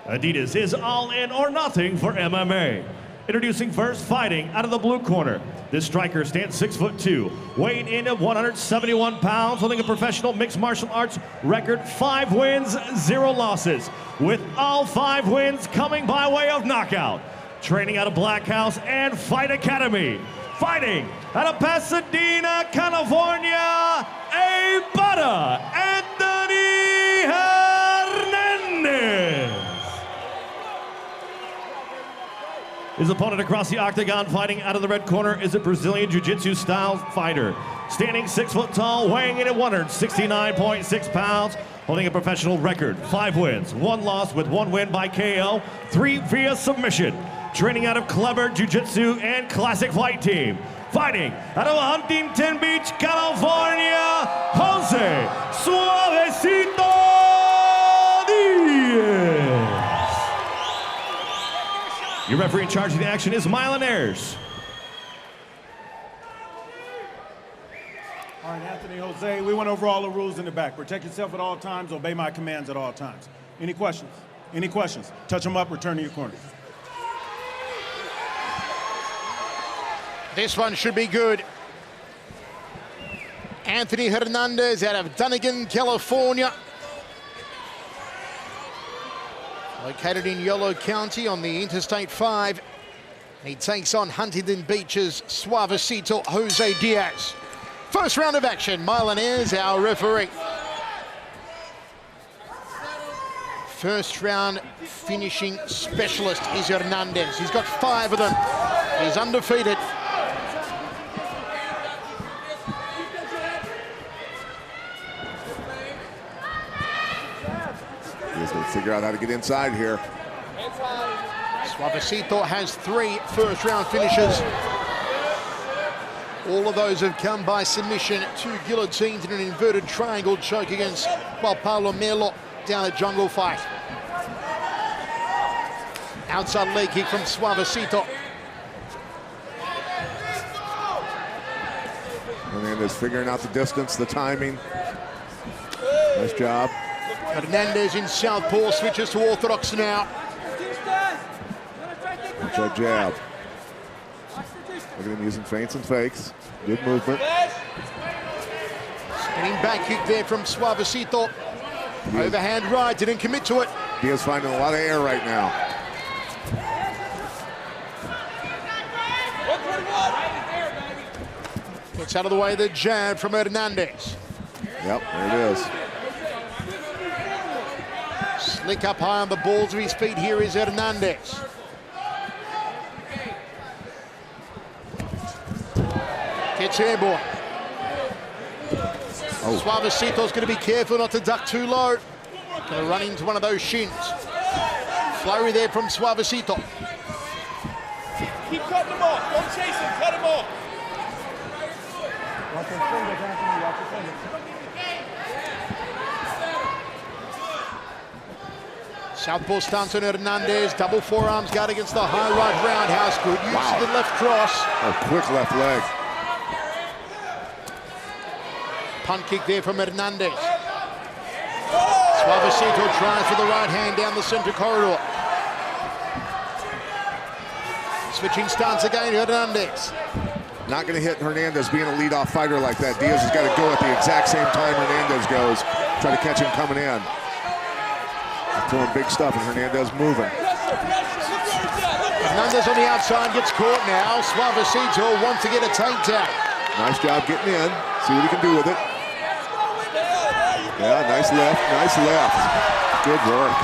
Adidas is all in or nothing for MMA. Introducing first, fighting out of the blue corner. This striker stands 6'2", weighing in at 171 pounds, holding a professional mixed martial arts record, 5 wins, 0 losses, with all 5 wins coming by way of knockout. Training out of Black House and Fight Academy. Fighting out of Pasadena, California, a butter, Anthony Hernandez. His opponent across the octagon, fighting out of the red corner, is a Brazilian Jiu-Jitsu style fighter. Standing 6 foot tall, weighing in at 169.6 pounds, holding a professional record, 5 wins, 1 loss with 1 win by KO, 3 via submission. Training out of Clever Jiu-Jitsu and Classic Fight Team. Fighting out of Huntington Beach, California, Jose Suavecito Diaz. Your referee in charge of the action is Mylan Ayers. All right, Anthony, Jose, we went over all the rules in the back. Protect yourself at all times, obey my commands at all times. Any questions? Any questions? Touch them up, return to your corner. This one should be good. Anthony Hernandez out of Dunnigan, California. Located in Yolo County on the Interstate 5. He takes on Huntington Beach's Suavecito Jose Diaz. First round of action, Mylan Ayers, our referee. first round finishing specialist is Hernandez. He's got 5 of them. He's undefeated. He's going to figure out how to get inside here. Suavecito has 3 first round finishes. All of those have come by submission. 2 guillotines in an inverted triangle choke against, well, Paulo Melo down at Jungle Fight. Outside leg kick from Suavecito. Hernandez figuring out the distance, the timing. Nice job. Hernandez in southpaw, switches to orthodox now. Watch that jab. Look at him using feints and fakes. Good movement. Spinning back kick there from Suavecito. Overhand right, didn't commit to it. Diaz finding a lot of air right now. Gets out of the way the jab from Hernandez. Yep, there it is. Slick up high on the balls of his feet here is Hernandez. Gets airborne. Oh. Suavecito's going to be careful not to duck too low. Going to run into one of those shins. Flurry there from Suavecito. Keep cutting him off. Don't chase him. Cut him off. Watch your fingers, Anthony. Watch your fingers. Southpaw stance on Hernandez. Double forearms guard against the high right roundhouse. Good use of the left cross. Oh, quick left leg. Punt kick there from Hernandez. Suavecito tries for the right hand down the center corridor. Switching stance again, Hernandez. Not going to hit Hernandez being a leadoff fighter like that. Diaz has got to go at the exact same time Hernandez goes. Try to catch him coming in. Throwing big stuff and Hernandez moving. Hernandez on the outside gets caught now. Suavecito wants to get a takedown. Nice job getting in. See what he can do with it. Yeah, nice left, nice left. Good work.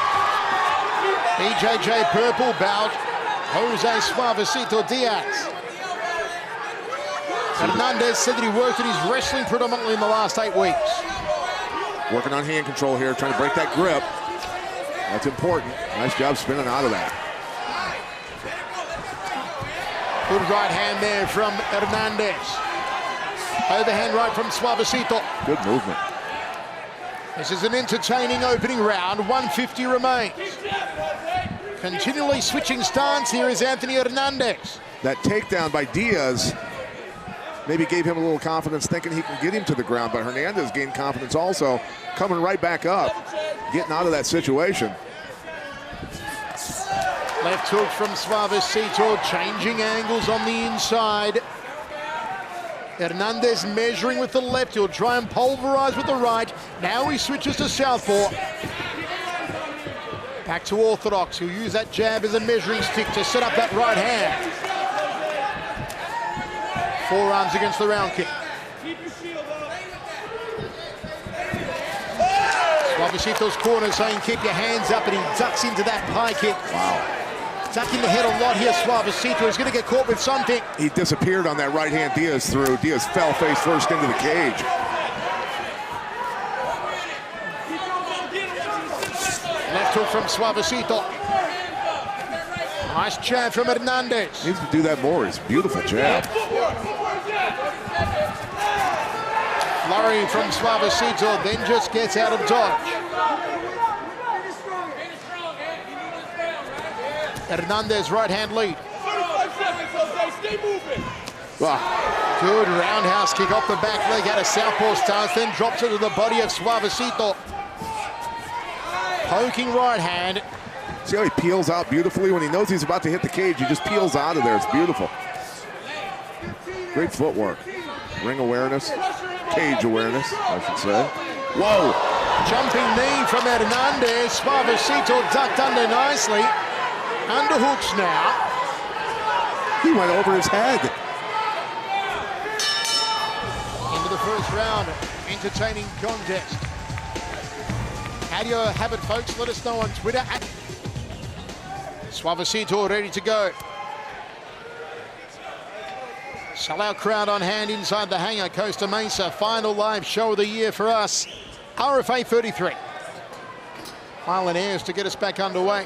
BJJ purple bout. Jose Suavecito Diaz. Hernandez said that he worked at his wrestling predominantly in the last 8 weeks. Working on hand control here, trying to break that grip. That's important. Nice job spinning out of that. Good right hand there from Hernandez. Overhand right from Suavecito. Good movement. This is an entertaining opening round. 150 remains. Continually switching stance here is Anthony Hernandez. That takedown by Diaz maybe gave him a little confidence thinking he can get him to the ground, but Hernandez gained confidence also, coming right back up, getting out of that situation. Left hook from Suavecito, changing angles on the inside. Hernandez measuring with the left. He'll try and pulverize with the right. Now he switches to southpaw. Back to orthodox. He'll use that jab as a measuring stick to set up that right hand. Forearms against the round kick. Suavecito's corner saying keep your hands up, and he ducks into that high kick. Wow. Ducking the head a lot here, Suavecito. He's going to get caught with something. He disappeared on that right hand Diaz threw. Diaz fell face first into the cage. Left hook from Suavecito. Nice jab from Hernandez. Needs to do that more. It's a beautiful jab. Flurry from Suavecito, then just gets out of dodge. Hernandez right hand lead. 45 seconds, Jose. Stay moving. Wow. Good roundhouse kick off the back leg out of southpaw stance, then drops it to the body of Suavecito. Poking right hand. See how he peels out beautifully? When he knows he's about to hit the cage, he just peels out of there. It's beautiful. Great footwork. Ring awareness. Cage awareness, I should say. Whoa! Jumping knee from Hernandez. Suavecito ducked under nicely. Underhooks now. He went over his head. Into the first round. Entertaining contest. How do you have it, folks? Let us know on Twitter. Suavecito ready to go. Sellout crowd on hand inside the hangar. Costa Mesa, final live show of the year for us. RFA 33. Island Airs to get us back underway.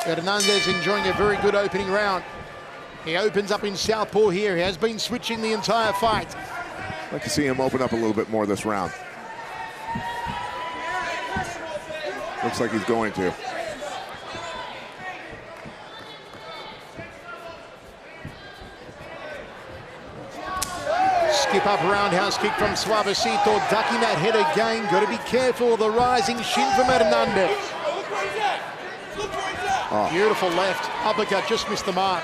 Hernandez enjoying a very good opening round. He opens up in southpaw here. He has been switching the entire fight. I'd like to see him open up a little bit more this round. Looks like he's going to. Skip up roundhouse kick from Suavecito, ducking that head again. Got to be careful of the rising shin from Hernandez. Oh. Beautiful left. Uppercut just missed the mark.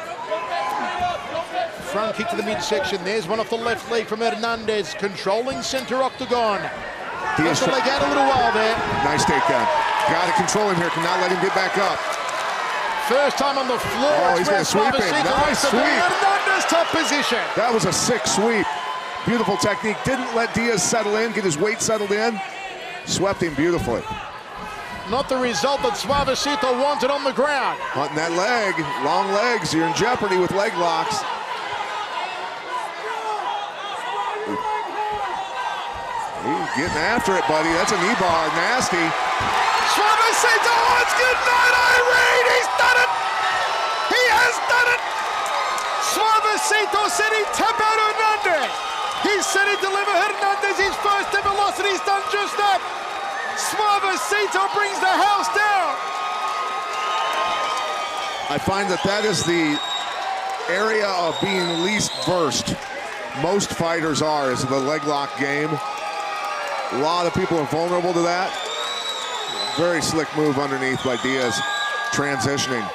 Front kick to the midsection. There's one off the left leg from Hernandez. Controlling center octagon. Gets the leg out a little while there. Nice takedown. Got to control him here. Cannot let him get back up. First time on the floor. Oh, he's going to sweep it. Nice sweep. Hernandez top position. That was a sick sweep. Beautiful technique. Didn't let Diaz settle in, get his weight settled in. Swept him beautifully. Not the result that Suavecito wanted on the ground. Hunting that leg. Long legs. You're in jeopardy with leg locks. He's getting after it, buddy. That's a knee bar. Nasty. Suavecito wants good night, Irene. He's done it. He has done it. Suavecito said he'd tap out Hernandez. He said he'd deliver Hernandez his first ever loss, and he's done just that. Suavecito brings the house down. I find that is the area of being least versed. Most fighters are, is the leg lock game. A lot of people are vulnerable to that. Very slick move underneath by Diaz, transitioning.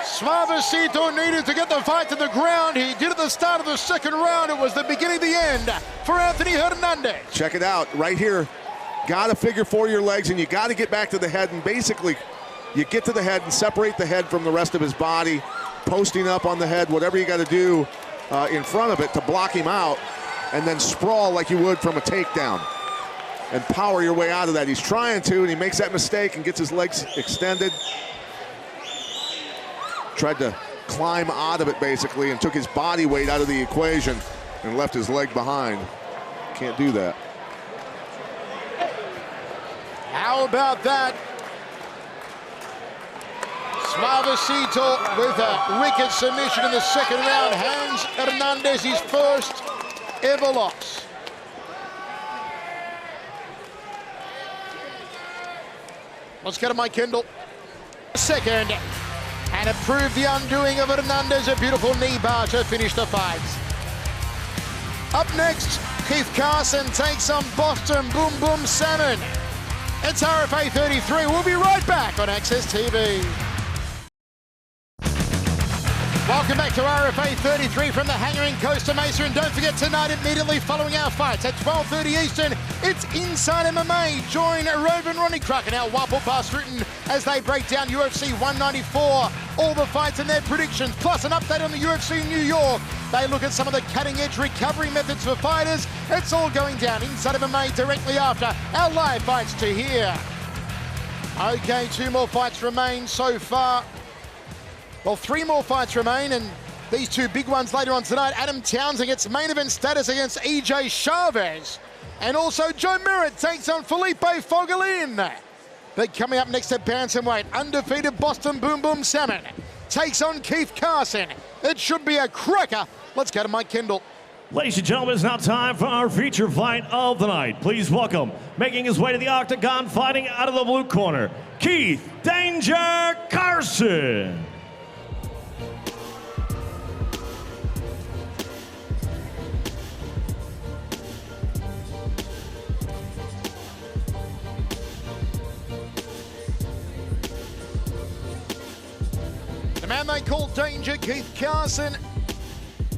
Suavecito needed to get the fight to the ground. He did at the start of the second round. It was the beginning of the end for Anthony Hernandez. Check it out, right here. Got to figure for your legs, and you got to get back to the head, and basically you get to the head and separate the head from the rest of his body, posting up on the head, whatever you got to do in front of it to block him out, and then sprawl like you would from a takedown and power your way out of that. He's trying to, and he makes that mistake and gets his legs extended. Tried to climb out of it, basically, and took his body weight out of the equation and left his leg behind. Can't do that. How about that? Suavecito with a wicked submission in the second round hands Hernandez his first ever loss. Let's get to Mike Kendall. Second. And it proved the undoing of Hernandez. A beautiful knee bar to finish the fight. Up next, Keith Carson takes on Boston Boom Boom Salmon. It's RFA 33. We'll be right back on Access TV. Welcome back to RFA 33 from the hangar in Costa Mesa. And don't forget, tonight, immediately following our fights at 12:30 Eastern, it's Inside MMA. Join Rove and Ronnie Crock and our Wapo Pastrutin as they break down UFC 194, all the fights and their predictions, plus an update on the UFC New York. They look at some of the cutting-edge recovery methods for fighters. It's all going down Inside MMA directly after our live fights to here. Okay, 2 more fights remain so far. Well, 3 more fights remain, and these 2 big ones later on tonight. Adam Townsend gets main event status against EJ Chavez. And also Joe Merritt takes on Felipe Fogolin. But coming up next at Bantamweight, undefeated Boston Boom Boom Salmon takes on Keith Carson. It should be a cracker. Let's go to Mike Kendall. Ladies and gentlemen, it's now time for our feature fight of the night. Please welcome, making his way to the octagon, fighting out of the blue corner, Keith Danger Carson. The man they call Danger, Keith Carson,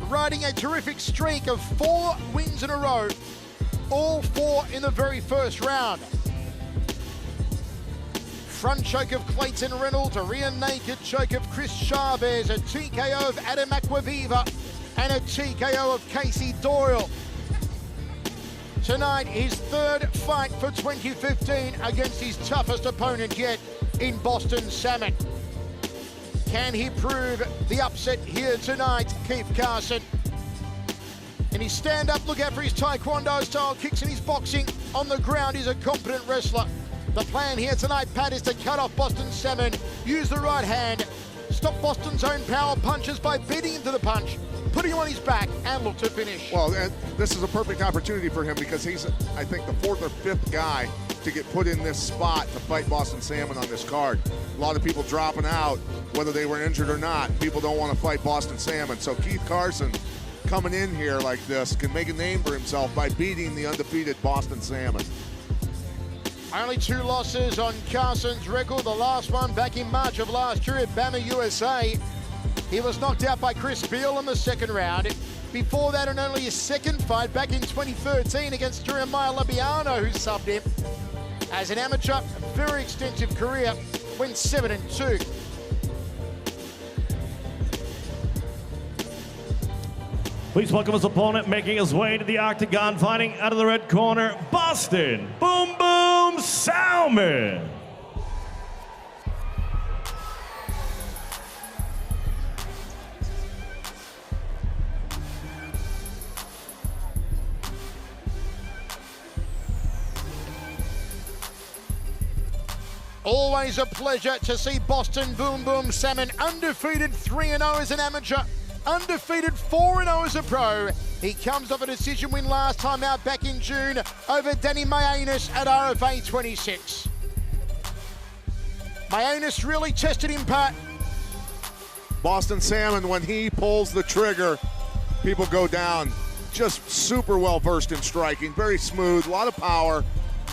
riding a terrific streak of 4 wins in a row, all 4 in the very first round. Front choke of Clayton Reynolds, a rear naked choke of Chris Chavez, a TKO of Adam Aquaviva, and a TKO of Casey Doyle. Tonight, his third fight for 2015 against his toughest opponent yet in Boston Salmon. Can he prove the upset here tonight, Keith Carson? In his stand-up, look out for his taekwondo-style kicks and his boxing. On the ground, he's a competent wrestler. The plan here tonight, Pat, is to cut off Boston Salmon, use the right hand, stop Boston's own power punches by beating him to the punch, putting him on his back, and look to finish. Well, this is a perfect opportunity for him because he's, I think, the 4th or 5th guy to get put in this spot to fight Boston Salmon on this card. A lot of people dropping out, whether they were injured or not. People don't want to fight Boston Salmon. So Keith Carson coming in here like this can make a name for himself by beating the undefeated Boston Salmon. Only 2 losses on Carson's record. The last one back in March of last year at Bama, USA. He was knocked out by Chris Beal in the second round. Before that, in only his second fight back in 2013 against Jeremiah Labiano, who subbed him. As an amateur, very extensive career, went 7-2. Please welcome his opponent, making his way to the octagon, fighting out of the red corner, Boston Boom Boom Salmon. Always a pleasure to see Boston Boom Boom Salmon undefeated 3-0 as an amateur, undefeated 4-0 as a pro. He comes off a decision win last time out back in June over Danny Mayanis at RFA 26. Mayanis really tested him, Pat. Boston Salmon, when he pulls the trigger, people go down. Just super well versed in striking, very smooth, a lot of power.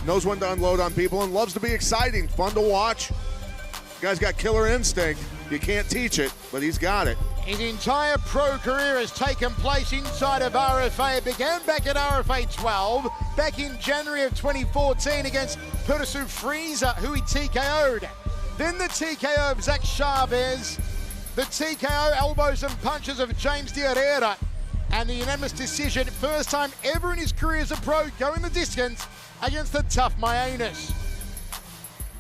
Knows when to unload on people and loves to be exciting, fun to watch. Guy's got killer instinct. You can't teach it, but he's got it. His entire pro career has taken place inside of RFA. It began back at RFA 12, back in January of 2014 against Pertusu Frieza, who he TKO'd. Then the TKO of Zach Chavez, the TKO elbows and punches of James Diaz, and the unanimous decision, first time ever in his career as a pro, going the distance against the tough Mayanis.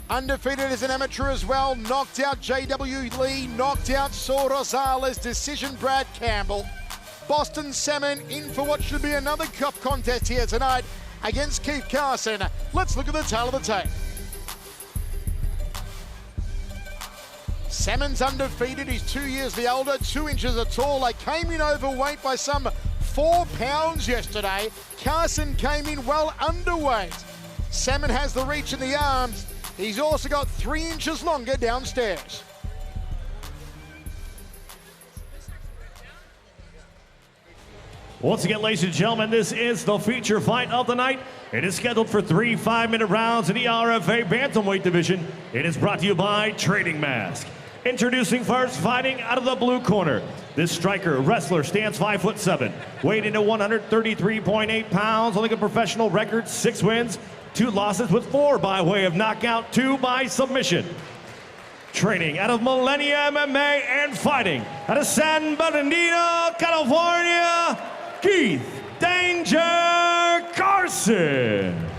Undefeated as an amateur as well, knocked out J.W. Lee, knocked out Saul Rosales, decision Brad Campbell. Boston Salmon in for what should be another cup contest here tonight against Keith Carson. Let's look at the tail of the tape. Salmon's undefeated, he's 2 years the older, 2 inches the taller, came in overweight by some 4 pounds yesterday. Carson came in well underweight. Salmon has the reach in the arms. He's also got 3 inches longer downstairs. Once again, ladies and gentlemen, this is the feature fight of the night. It is scheduled for 3 5-minute rounds in the RFA Bantamweight division. It is brought to you by Trading Mask. Introducing first, fighting out of the blue corner. This striker, wrestler, stands 5'7", weighed in at 133.8 pounds, holding a professional record, 6 wins, 2 losses with 4 by way of knockout, 2 by submission. Training out of Millennia MMA and fighting out of San Bernardino, California, Keith Danger Carson.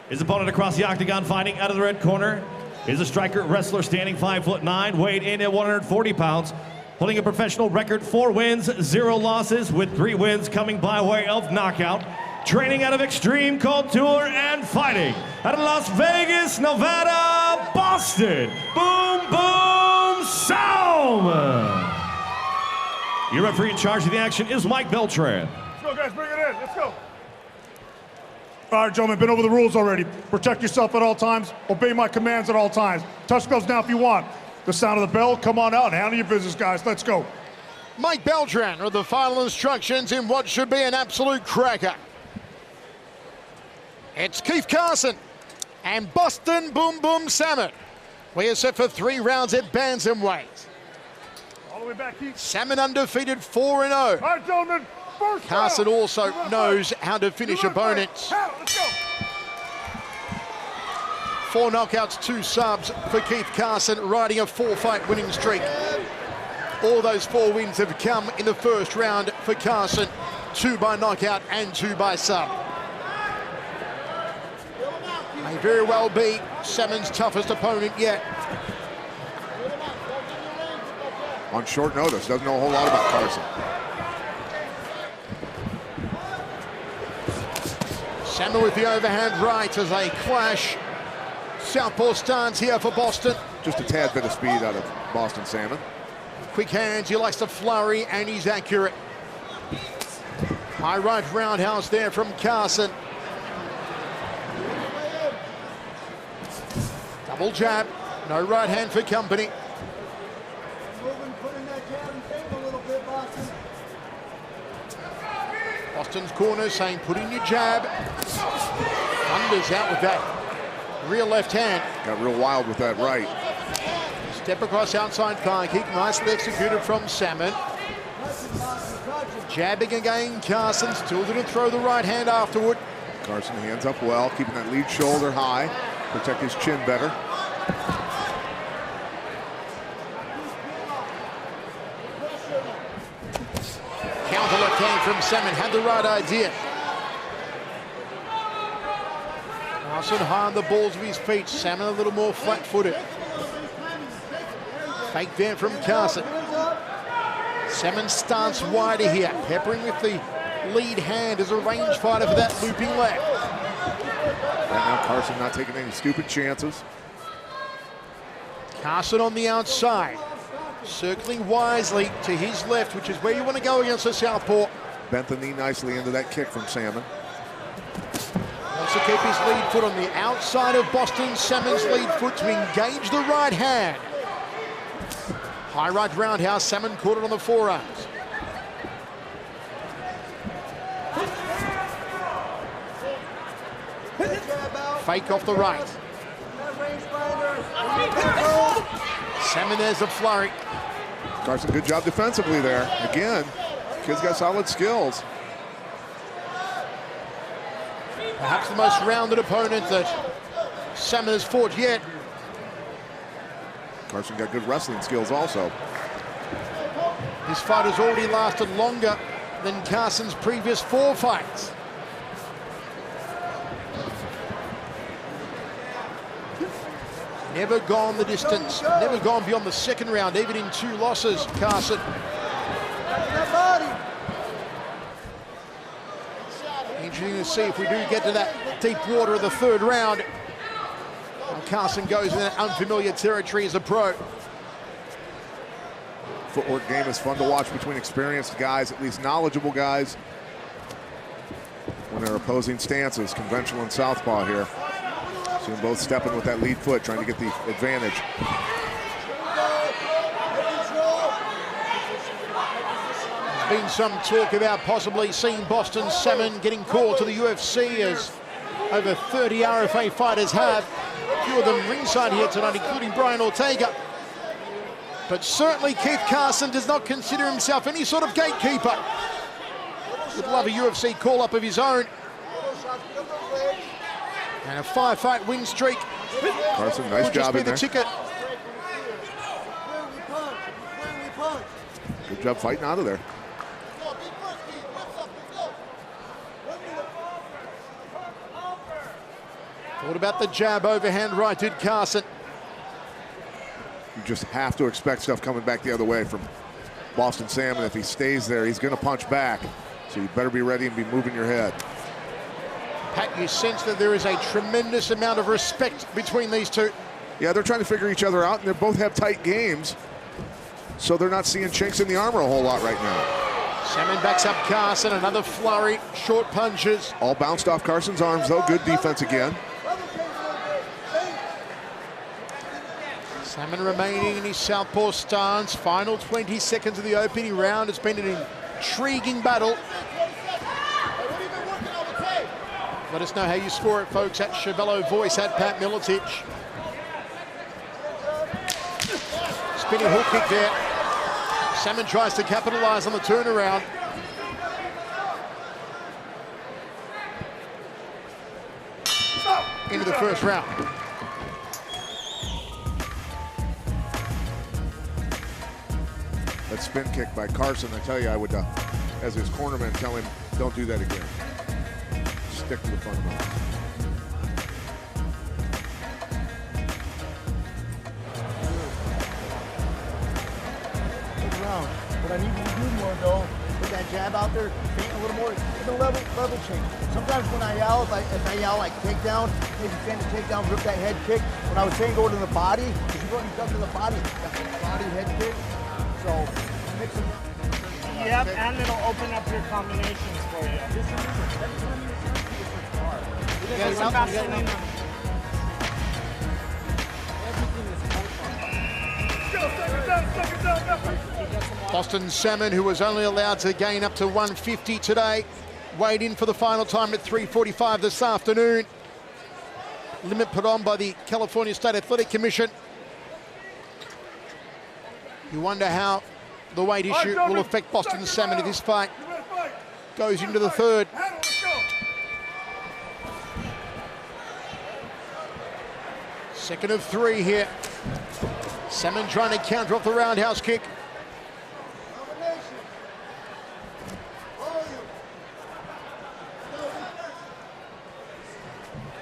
His opponent across the octagon, fighting out of the red corner, is a striker, wrestler, standing 5'9", weighed in at 140 pounds, holding a professional record, 4 wins, 0 losses, with 3 wins coming by way of knockout. Training out of Extreme Couture and fighting out of Las Vegas, Nevada, Boston Boom Boom Salmon. Your referee in charge of the action is Mike Beltran. Let's go, guys, bring it in. Let's go. All right, gentlemen, been over the rules already. Protect yourself at all times. Obey my commands at all times. Touch gloves now if you want. The sound of the bell, come on out and handle your business, guys. Let's go. Mike Beltran with the final instructions in what should be an absolute cracker. It's Keith Carson and Boston Boom Boom Salmon. We are set for 3 rounds at Bantamweight. All the way back, Keith. Salmon undefeated 4-0. All right, gentlemen. First Carson round. also knows how to finish opponents. Let's go. 4 knockouts, 2 subs for Keith Carson, riding a 4-fight winning streak. All those 4 wins have come in the first round for Carson. 2 by knockout and 2 by sub. May very well be Salmon's toughest opponent yet. On short notice, doesn't know a whole lot about Carson. Salmon with the overhand right as they clash. Southpaw stance here for Boston. Just a tad bit of speed out of Boston Salmon. Quick hands, he likes to flurry, and he's accurate. High right roundhouse there from Carson. Double jab, no right hand for company. Boston's corner saying, put in your jab. Thunders out with that rear left hand. Got real wild with that right. Step across outside thigh kick, nicely executed from Salmon. Jabbing again, Carson still didn't throw the right hand afterward. Carson hands up well, keeping that lead shoulder high, protect his chin better. Counter left hand from Salmon, had the right idea. Carson high on the balls of his feet, Salmon a little more flat-footed. Fake there from Carson. Salmon stance wider here, peppering with the lead hand as a range fighter for that looping left. Right now, Carson not taking any stupid chances. Carson on the outside, circling wisely to his left, which is where you want to go against the southpaw. Bent the knee nicely into that kick from Salmon. Wants to keep his lead foot on the outside of Boston Salmon's lead foot to engage the right hand. High right roundhouse, Salmon caught it on the forearms. Fake off the right. Salmon, there's a flurry. Carson, good job defensively there. Again, kid's got solid skills. Perhaps the most rounded opponent that Salmon has fought yet. Carson got good wrestling skills also. His fight has already lasted longer than Carson's previous 4 fights. Never gone the distance, never gone beyond the second round, even in 2 losses, Carson. Interesting to see if we do get to that deep water of the 3rd round. And Carson goes in that unfamiliar territory as a pro. Footwork game is fun to watch between experienced guys, at least knowledgeable guys, when they're opposing stances, conventional and southpaw here. See them both stepping with that lead foot, trying to get the advantage. There's been some talk about possibly seeing Boston Salmon getting called to the UFC, as over 30 RFA fighters have. A few of them ringside here tonight, including Brian Ortega. But certainly Keith Carson does not consider himself any sort of gatekeeper. Would love a UFC call-up of his own. And a 5-fight win streak. Carson, nice job in there. Ticket. Good job fighting out of there. What about the jab overhand right, did Carson? You just have to expect stuff coming back the other way from Boston Salmon. If he stays there, he's going to punch back. So you better be ready and be moving your head. Pat, you sense that there is a tremendous amount of respect between these two. Yeah, they're trying to figure each other out, and they both have tight games. So they're not seeing chinks in the armor a whole lot right now. Salmon backs up Carson, another flurry, short punches. All bounced off Carson's arms, though. Good defense again. Salmon remaining in his southpaw stance. Final 20 seconds of the opening round. It's been an intriguing battle. Let us know how you score it, folks, at Chevello Voice, at Pat Miletich. Spinning hook kick there. Salmon tries to capitalize on the turnaround. Into the 1st round. That spin kick by Carson, I tell you, I would as his cornermen tell him, don't do that again. Stick to the fundamentals. Good round. What I need you to do more, though, put that jab out there, feint a little more, get the level change. Sometimes when I yell, if I yell like takedown, maybe feint a takedown, rip that head kick. When I was saying go to the body, because you've already done to the body, that's a body head kick. So mix them. Yep, and it'll open up your combinations for you. Boston Salmon, who was only allowed to gain up to 150 today, weighed in for the final time at 3:45 this afternoon. Limit put on by the California State Athletic Commission. You wonder how the weight issue will affect Boston Salmon if this fight goes into the third. Second of three here. Salmon trying to counter off the roundhouse kick.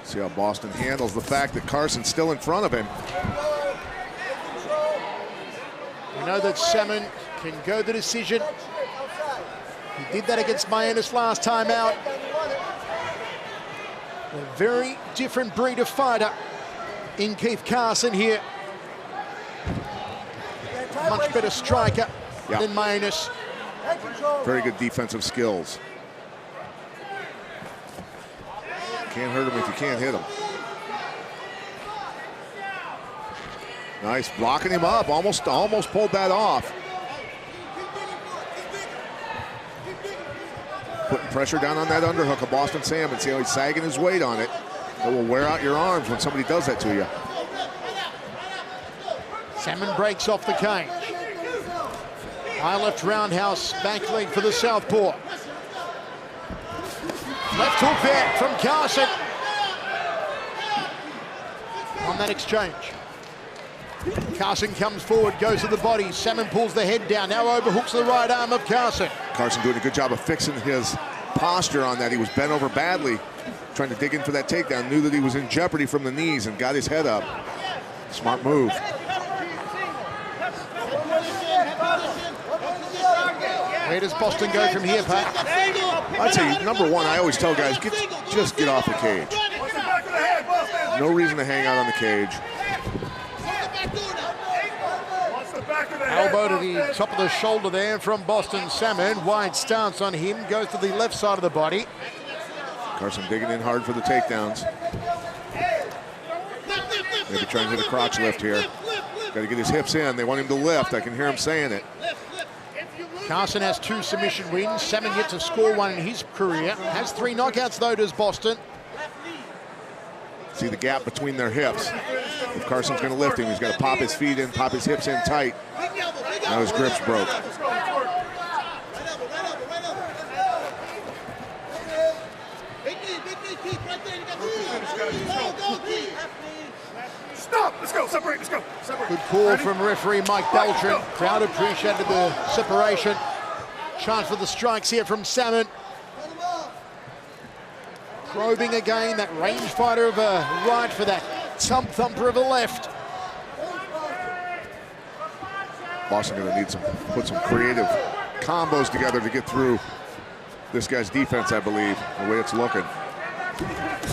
See how Boston handles the fact that Carson's still in front of him. We know that Salmon can go the decision. He did that against Ernest last time out. A very different breed of fighter in Keith Carson here. Much better striker than Ernest. Very good defensive skills. Can't hurt him if you can't hit him. Nice, blocking him up, almost pulled that off. Putting pressure down on that underhook of Boston Salmon. See how he's sagging his weight on it. It will wear out your arms when somebody does that to you. Salmon breaks off the cage. High left roundhouse, back leg for the southpaw. Left hook there from Carson. On that exchange. Carson comes forward, goes to the body. Salmon pulls the head down, now overhooks the right arm of Carson. Carson doing a good job of fixing his posture on that. He was bent over badly, trying to dig in for that takedown. Knew that he was in jeopardy from the knees and got his head up. Smart move. Where does Boston go from here, Pat? I'd say, number one, I always tell guys, just get off the cage. No reason to hang out on the cage. Elbow to the top of the shoulder there from Boston Salmon. Wide stance on him, goes to the left side of the body. Carson digging in hard for the takedowns. Maybe trying to hit a crotch lift here. Got to get his hips in. They want him to lift. I can hear him saying it. Carson has 2 submission wins. Salmon yet to score one in his career. Has 3 knockouts though, does Boston. See the gap between their hips. If Carson's going to lift him, he's got to pop his feet in, pop his hips in tight. Now his grip's broke. Stop! Let's go! Separate! Let's go! Separate. Good call from referee Mike Beltran. Crowd appreciated the separation. Chance for the strikes here from Salmon. Probing again, that range fighter of a right for that thump thumper of a left. Boston going to need put some creative combos together to get through this guy's defense, I believe, the way it's looking.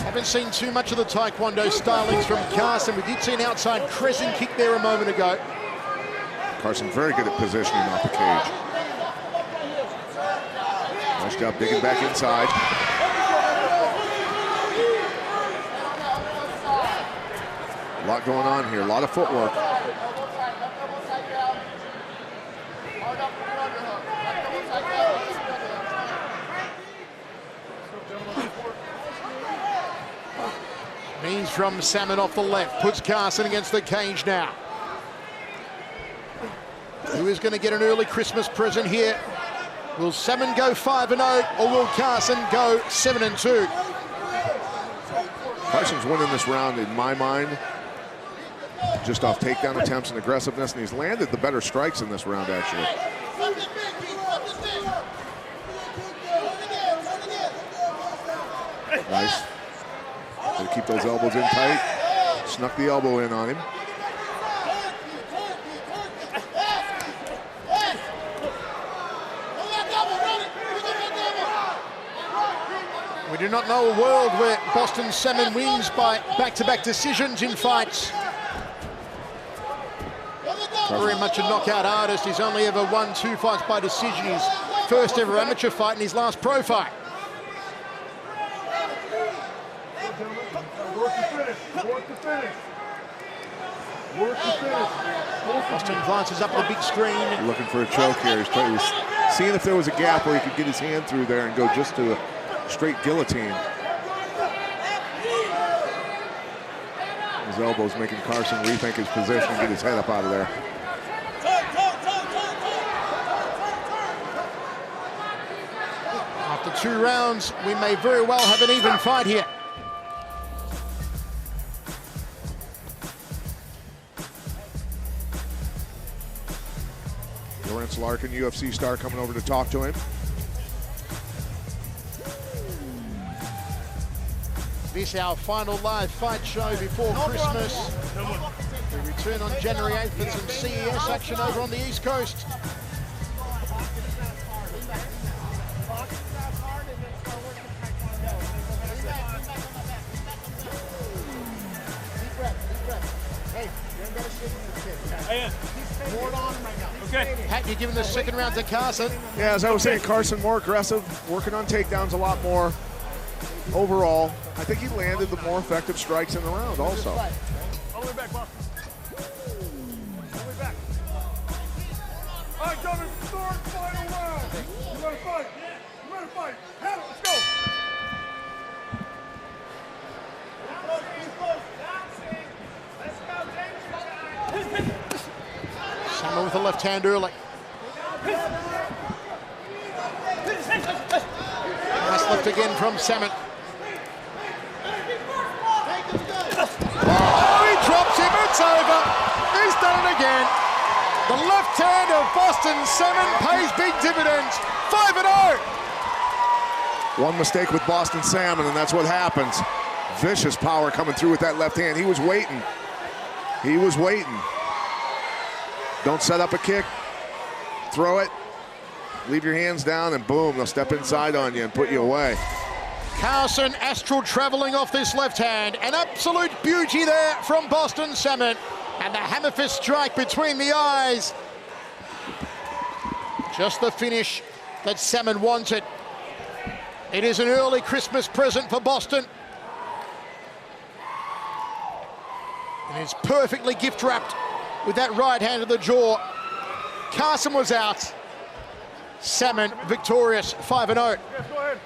Haven't seen too much of the Taekwondo stylings from Carson. We did see an outside crescent kick there a moment ago. Carson very good at positioning off the cage. Nice job digging back inside. A lot going on here, a lot of footwork. Knees from Salmon off the left, puts Carson against the cage now. Who is going to get an early Christmas present here? Will Salmon go 5-0 or will Carson go 7-2? Carson's winning this round in my mind, just off takedown attempts and aggressiveness, and he's landed the better strikes in this round, actually. Nice. Gotta keep those elbows in tight. Snuck the elbow in on him. We do not know a world where Boston Salmon wins by back-to-back decisions in fights. Very much a knockout artist. He's only ever won 2 fights by decision. His first ever amateur fight and his last pro fight. Work to finish. Work to finish. Work to finish. Boston glances up at the big screen. Looking for a choke here. He's seeing if there was a gap where he could get his hand through there and go just to a straight guillotine. His elbows making Carson rethink his position and get his head up out of there. After 2 rounds, we may very well have an even fight here. Lawrence Larkin, UFC star, coming over to talk to him. This our final live fight show before Christmas. We return on January 8th for some CES action over on the East Coast. Okay. Pat, you're giving the second round to Carson. Yeah, as I was saying, Carson more aggressive, working on takedowns a lot more. Overall, I think he landed the more effective strikes in the round also. All the way back, boss. All the way back. All right, gentlemen, third final round. You ready to fight? You ready to fight? Have it, let's go. Salmon with the left hand early. Nice left again from Salmon. Oh, he drops him, it's over. He's done it again. The left hand of Boston Salmon pays big dividends. 5-0. One mistake with Boston Salmon, and that's what happens. Vicious power coming through with that left hand. He was waiting. He was waiting. Don't set up a kick. Throw it. Leave your hands down, and boom, they'll step inside on you and put you away. Carson astral traveling off this left hand. An absolute beauty there from Boston Salmon. And the hammer fist strike between the eyes. Just the finish that Salmon wanted. It is an early Christmas present for Boston. And it's perfectly gift wrapped with that right hand to the jaw. Carson was out. Salmon victorious, 5-0. Yes, go ahead.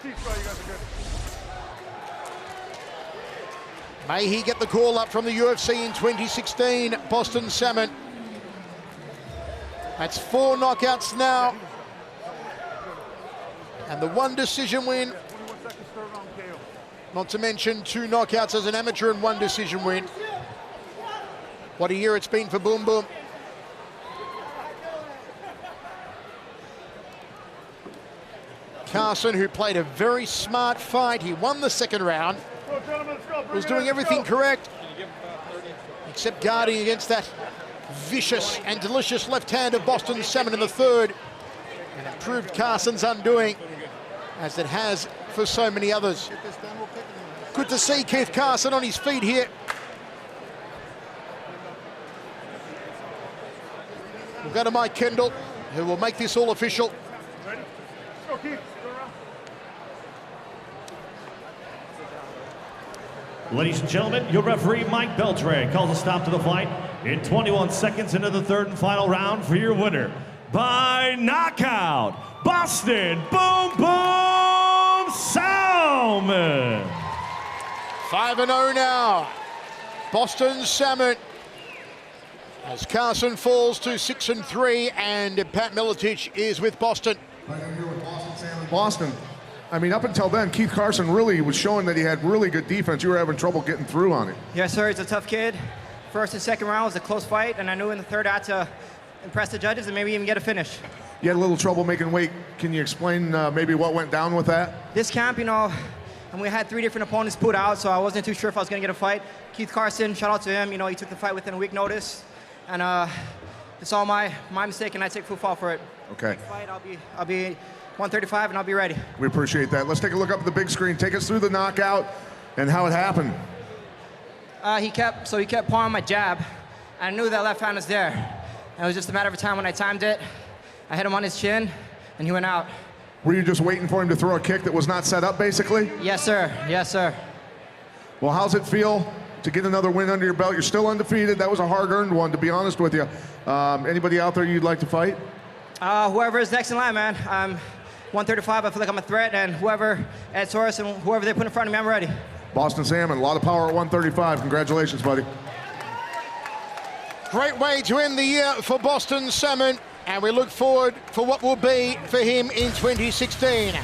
You guys are good. May he get the call up from the UFC in 2016, Boston Salmon. That's 4 knockouts now. And the 1 decision win. 21 seconds, third round KO. Not to mention 2 knockouts as an amateur and 1 decision win. What a year it's been for Boom Boom. Carson, who played a very smart fight. He won the second round. Go, gentlemen, let's go. Was doing everything correct, except guarding against that vicious and delicious left hand of Boston Salmon in the third. And it proved Carson's undoing, as it has for so many others. Good to see Keith Carson on his feet here. We'll go to Mike Kendall, who will make this all official. Ready? Let's go, Keith. Go around. Ladies and gentlemen, your referee, Mike Beltray, calls a stop to the fight in 21 seconds into the third and final round for your winner by knockout, Boston Boom Boom Salmon. 5-0 now. Boston Salmon. As Carson falls to 6-3, and Pat Miletich is with Boston. Boston. I mean, up until then, Keith Carson really was showing that he had really good defense. You were having trouble getting through on him. Yes, sir. He's a tough kid. First and second round was a close fight, and I knew in the third I had to impress the judges and maybe even get a finish. You had a little trouble making weight. Can you explain maybe what went down with that? This camp, you know, and we had 3 different opponents put out, so I wasn't too sure if I was going to get a fight. Keith Carson, shout out to him. You know, he took the fight within a week notice, and it's all my mistake, and I take full fault for it. Okay. Next fight, I'll be 135, and I'll be ready. We appreciate that. Let's take a look up at the big screen. Take us through the knockout and how it happened. He kept pawing my jab. I knew that left hand was there. And it was just a matter of time when I timed it. I hit him on his chin, and he went out. Were you just waiting for him to throw a kick that was not set up, basically? Yes, sir. Yes, sir. Well, how's it feel to get another win under your belt? You're still undefeated. That was a hard-earned one, to be honest with you. Anybody out there you'd like to fight? Whoever is next in line, man. I'm 135. I feel like I'm a threat, and whoever, Ed Soros, and whoever they put in front of me, I'm ready. Boston Salmon, a lot of power at 135. Congratulations, buddy. Great way to end the year for Boston Salmon, and we look forward for what will be for him in 2016.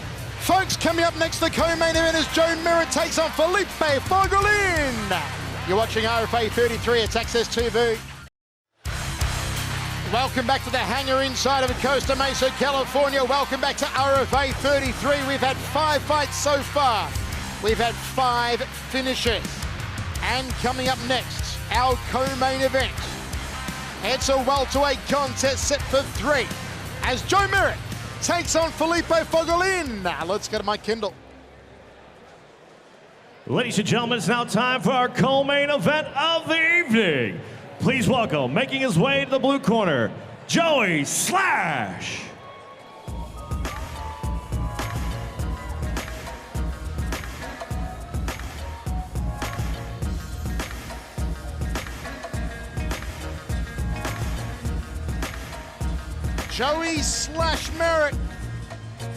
Folks, coming up next, the co-main event is Joe Merritt takes on Felipe Fogolin. You're watching RFA 33 at Access TV. Welcome back to the hangar inside of Costa Mesa, California. Welcome back to RFA 33. We've had 5 fights so far. We've had 5 finishes. And coming up next, our co-main event. It's a welterweight contest set for 3 as Joe Merritt takes on Felipe Fogolin. Now let's go to Mike Kendall. Ladies and gentlemen, it's now time for our co-main event of the evening. Please welcome, making his way to the blue corner, Joey Slash. Joey Slash Merritt,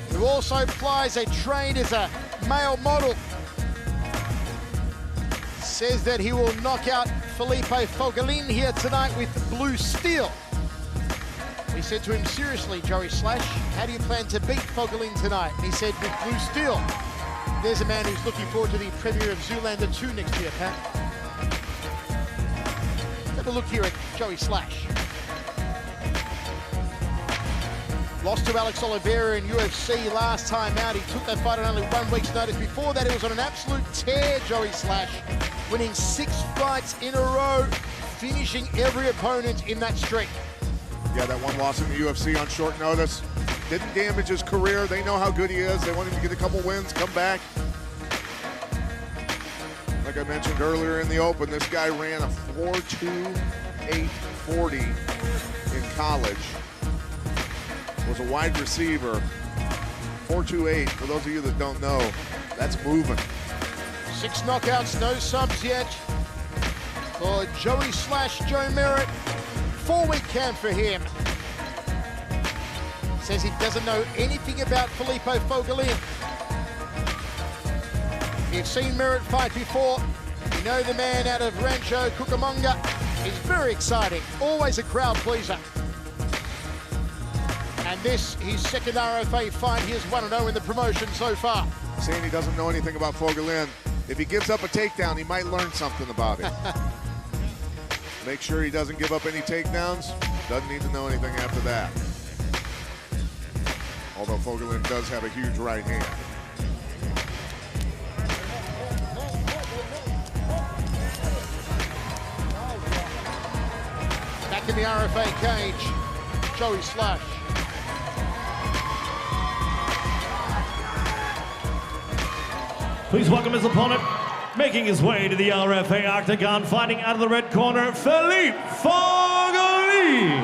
who also plies a trade as a male model, says that he will knock out Felipe Fogolin here tonight with blue steel. We said to him, seriously, Joey Slash, how do you plan to beat Fogolin tonight? And he said, with blue steel. There's a man who's looking forward to the premiere of Zoolander 2 next year, Pat. Let's have a look here at Joey Slash. Lost to Alex Oliveira in UFC last time out. He took that fight on only 1 week's notice. Before that, he was on an absolute tear, Joey Slash, winning 6 fights in a row, finishing every opponent in that streak. Yeah, that one loss in the UFC on short notice didn't damage his career. They know how good he is. They want him to get a couple wins, come back. Like I mentioned earlier in the open, this guy ran a 4.2840 in college. Was a wide receiver. 4.28, for those of you that don't know, that's moving. 6 knockouts, no subs yet for Joey Slash, Joe Merritt. 4-week camp for him. Says he doesn't know anything about Felipe Fogolin. You've seen Merritt fight before. You know the man out of Rancho Cucamonga. He's very exciting, always a crowd pleaser. And this, his second RFA fight, he is 1-0 in the promotion so far. Saying he doesn't know anything about Fogolin. If he gives up a takedown, he might learn something about it. Make sure he doesn't give up any takedowns. Doesn't need to know anything after that. Although Fogolin does have a huge right hand. Back in the RFA cage, Joey Slash. Please welcome his opponent, making his way to the RFA octagon, fighting out of the red corner, Felipe Fogolin.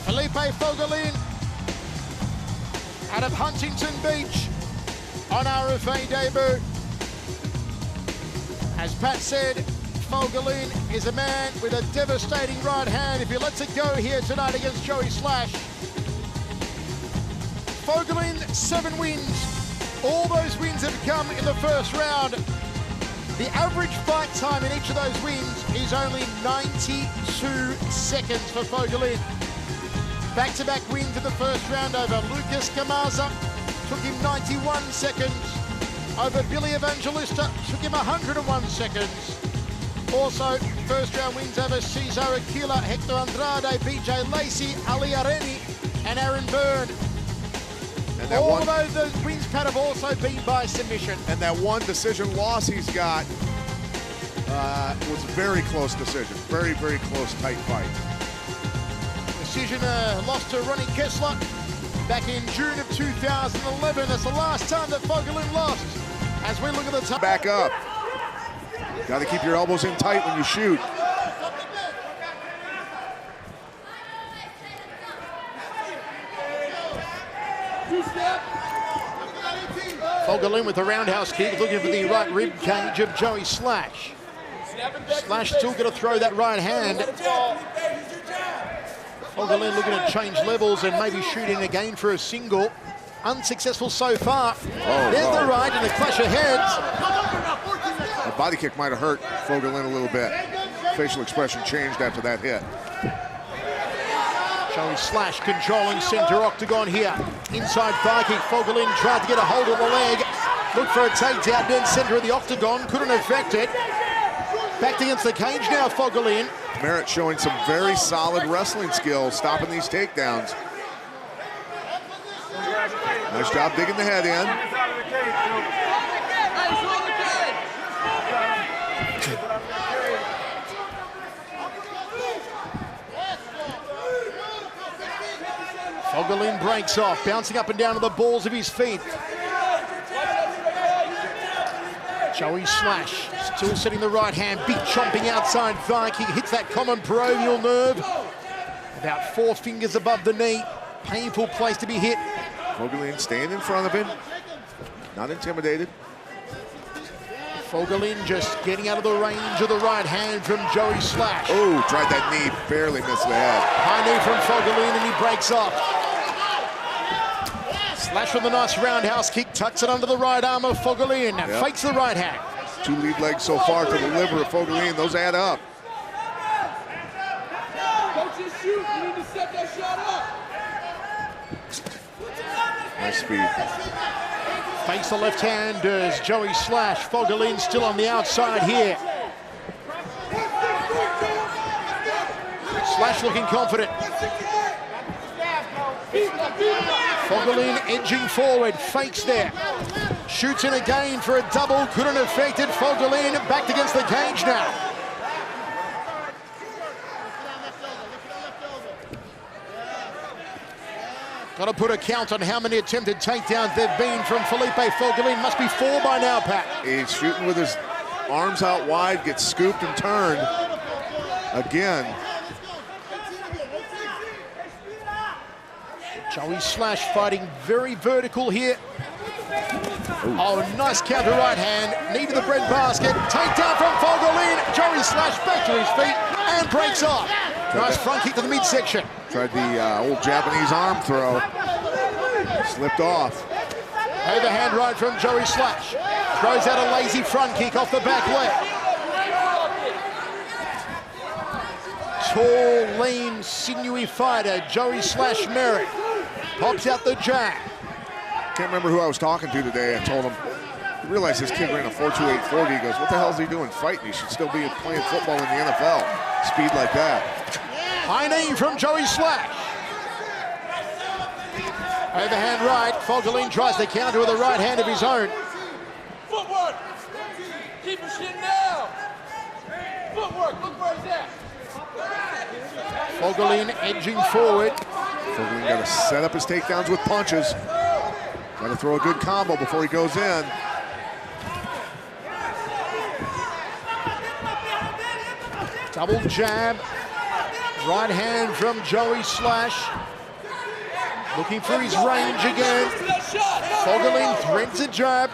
Felipe Fogolin out of Huntington Beach on RFA debut. As Pat said, Fogolin is a man with a devastating right hand. If he lets it go here tonight against Joey Slash. Fogolin, 7 wins. All those wins have come in the first round. The average fight time in each of those wins is only 92 seconds for Fogolin. Back-to-back wins in the first round over Lucas Camaza. Took him 91 seconds. Over Billy Evangelista. Took him 101 seconds. Also, first round wins over Cesar Aquila, Hector Andrade, BJ Lacey, Ali Areni, and Aaron Byrne. And that all of those wins, Pat, have also been by submission. And that one decision loss he's got was a very close decision. Very, very close, tight fight. Decision lost to Ronnie Kessler back in June of 2011. That's the last time that Fogolin lost. As we look at the time. Back up. Got to keep your elbows in tight when you shoot. Fogolin with the roundhouse kick, looking for the right rib cage of Joey Slash. Slash still going to throw that right hand. Fogolin looking to change levels and maybe shooting again for a single. Unsuccessful so far. There's the right and a clash of heads. The body kick might have hurt Fogolin a little bit. Facial expression changed after that hit. Joey Slash controlling center octagon here. Inside thigh kick, Fogolin tried to get a hold of the leg. Looked for a takedown, dead center of the octagon, couldn't affect it. Back against the cage now, Fogolin. Merritt showing some very solid wrestling skills, stopping these takedowns. Nice job digging the head in. Fogolin breaks off, bouncing up and down to the balls of his feet. Joey Slash still setting the right hand, big chomping outside thigh kick, hits that common peroneal nerve. About 4 fingers above the knee, painful place to be hit. Fogolin staying in front of him, not intimidated. Fogolin just getting out of the range of the right hand from Joey Slash. Oh, tried that knee, barely missed the head. High knee from Fogolin and he breaks off. Slash with a nice roundhouse kick, tucks it under the right arm of Fogolin, fakes the right hand. 2 lead legs so far to the liver of Fogolin, those add up. Coaches shoot, you need to set that shot up. Nice speed. Fakes the left hand as Joey Slash. Fogolin still on the outside here. Slash looking confident. Fogolin edging forward, fakes there. Shoots in again for a double, couldn't affect it. Fogolin backed against the cage now. Got to put a count on how many attempted takedowns there've been from Felipe Fogolin. Must be 4 by now, Pat. He's shooting with his arms out wide, gets scooped and turned again. Joey Slash fighting very vertical here. Ooh. Oh, nice counter right hand. Knee to the bread basket. Takedown from Fogolin. Joey Slash back to his feet and breaks off. Nice front kick to the midsection. Tried the old Japanese arm throw. Slipped off. Overhand right from Joey Slash. Throws out a lazy front kick off the back leg. Tall, lean, sinewy fighter, Joey Slash Merritt. Pops out the jab. Can't remember who I was talking to today. I told him, you realize this kid ran a 4.28 40. He goes, what the hell is he doing fighting? He should still be playing football in the NFL. Speed like that. High knee from Joey Slash. Overhand right. Fogolin tries to counter with a right hand of his own. Footwork. Keep your shit down. Footwork. Look where he's at. Fogolin edging forward. Fogolin got to set up his takedowns with punches. Got to throw a good combo before he goes in. Double jab. Right hand from Joey Slash. Looking for his range again. Fogolin threads a jab.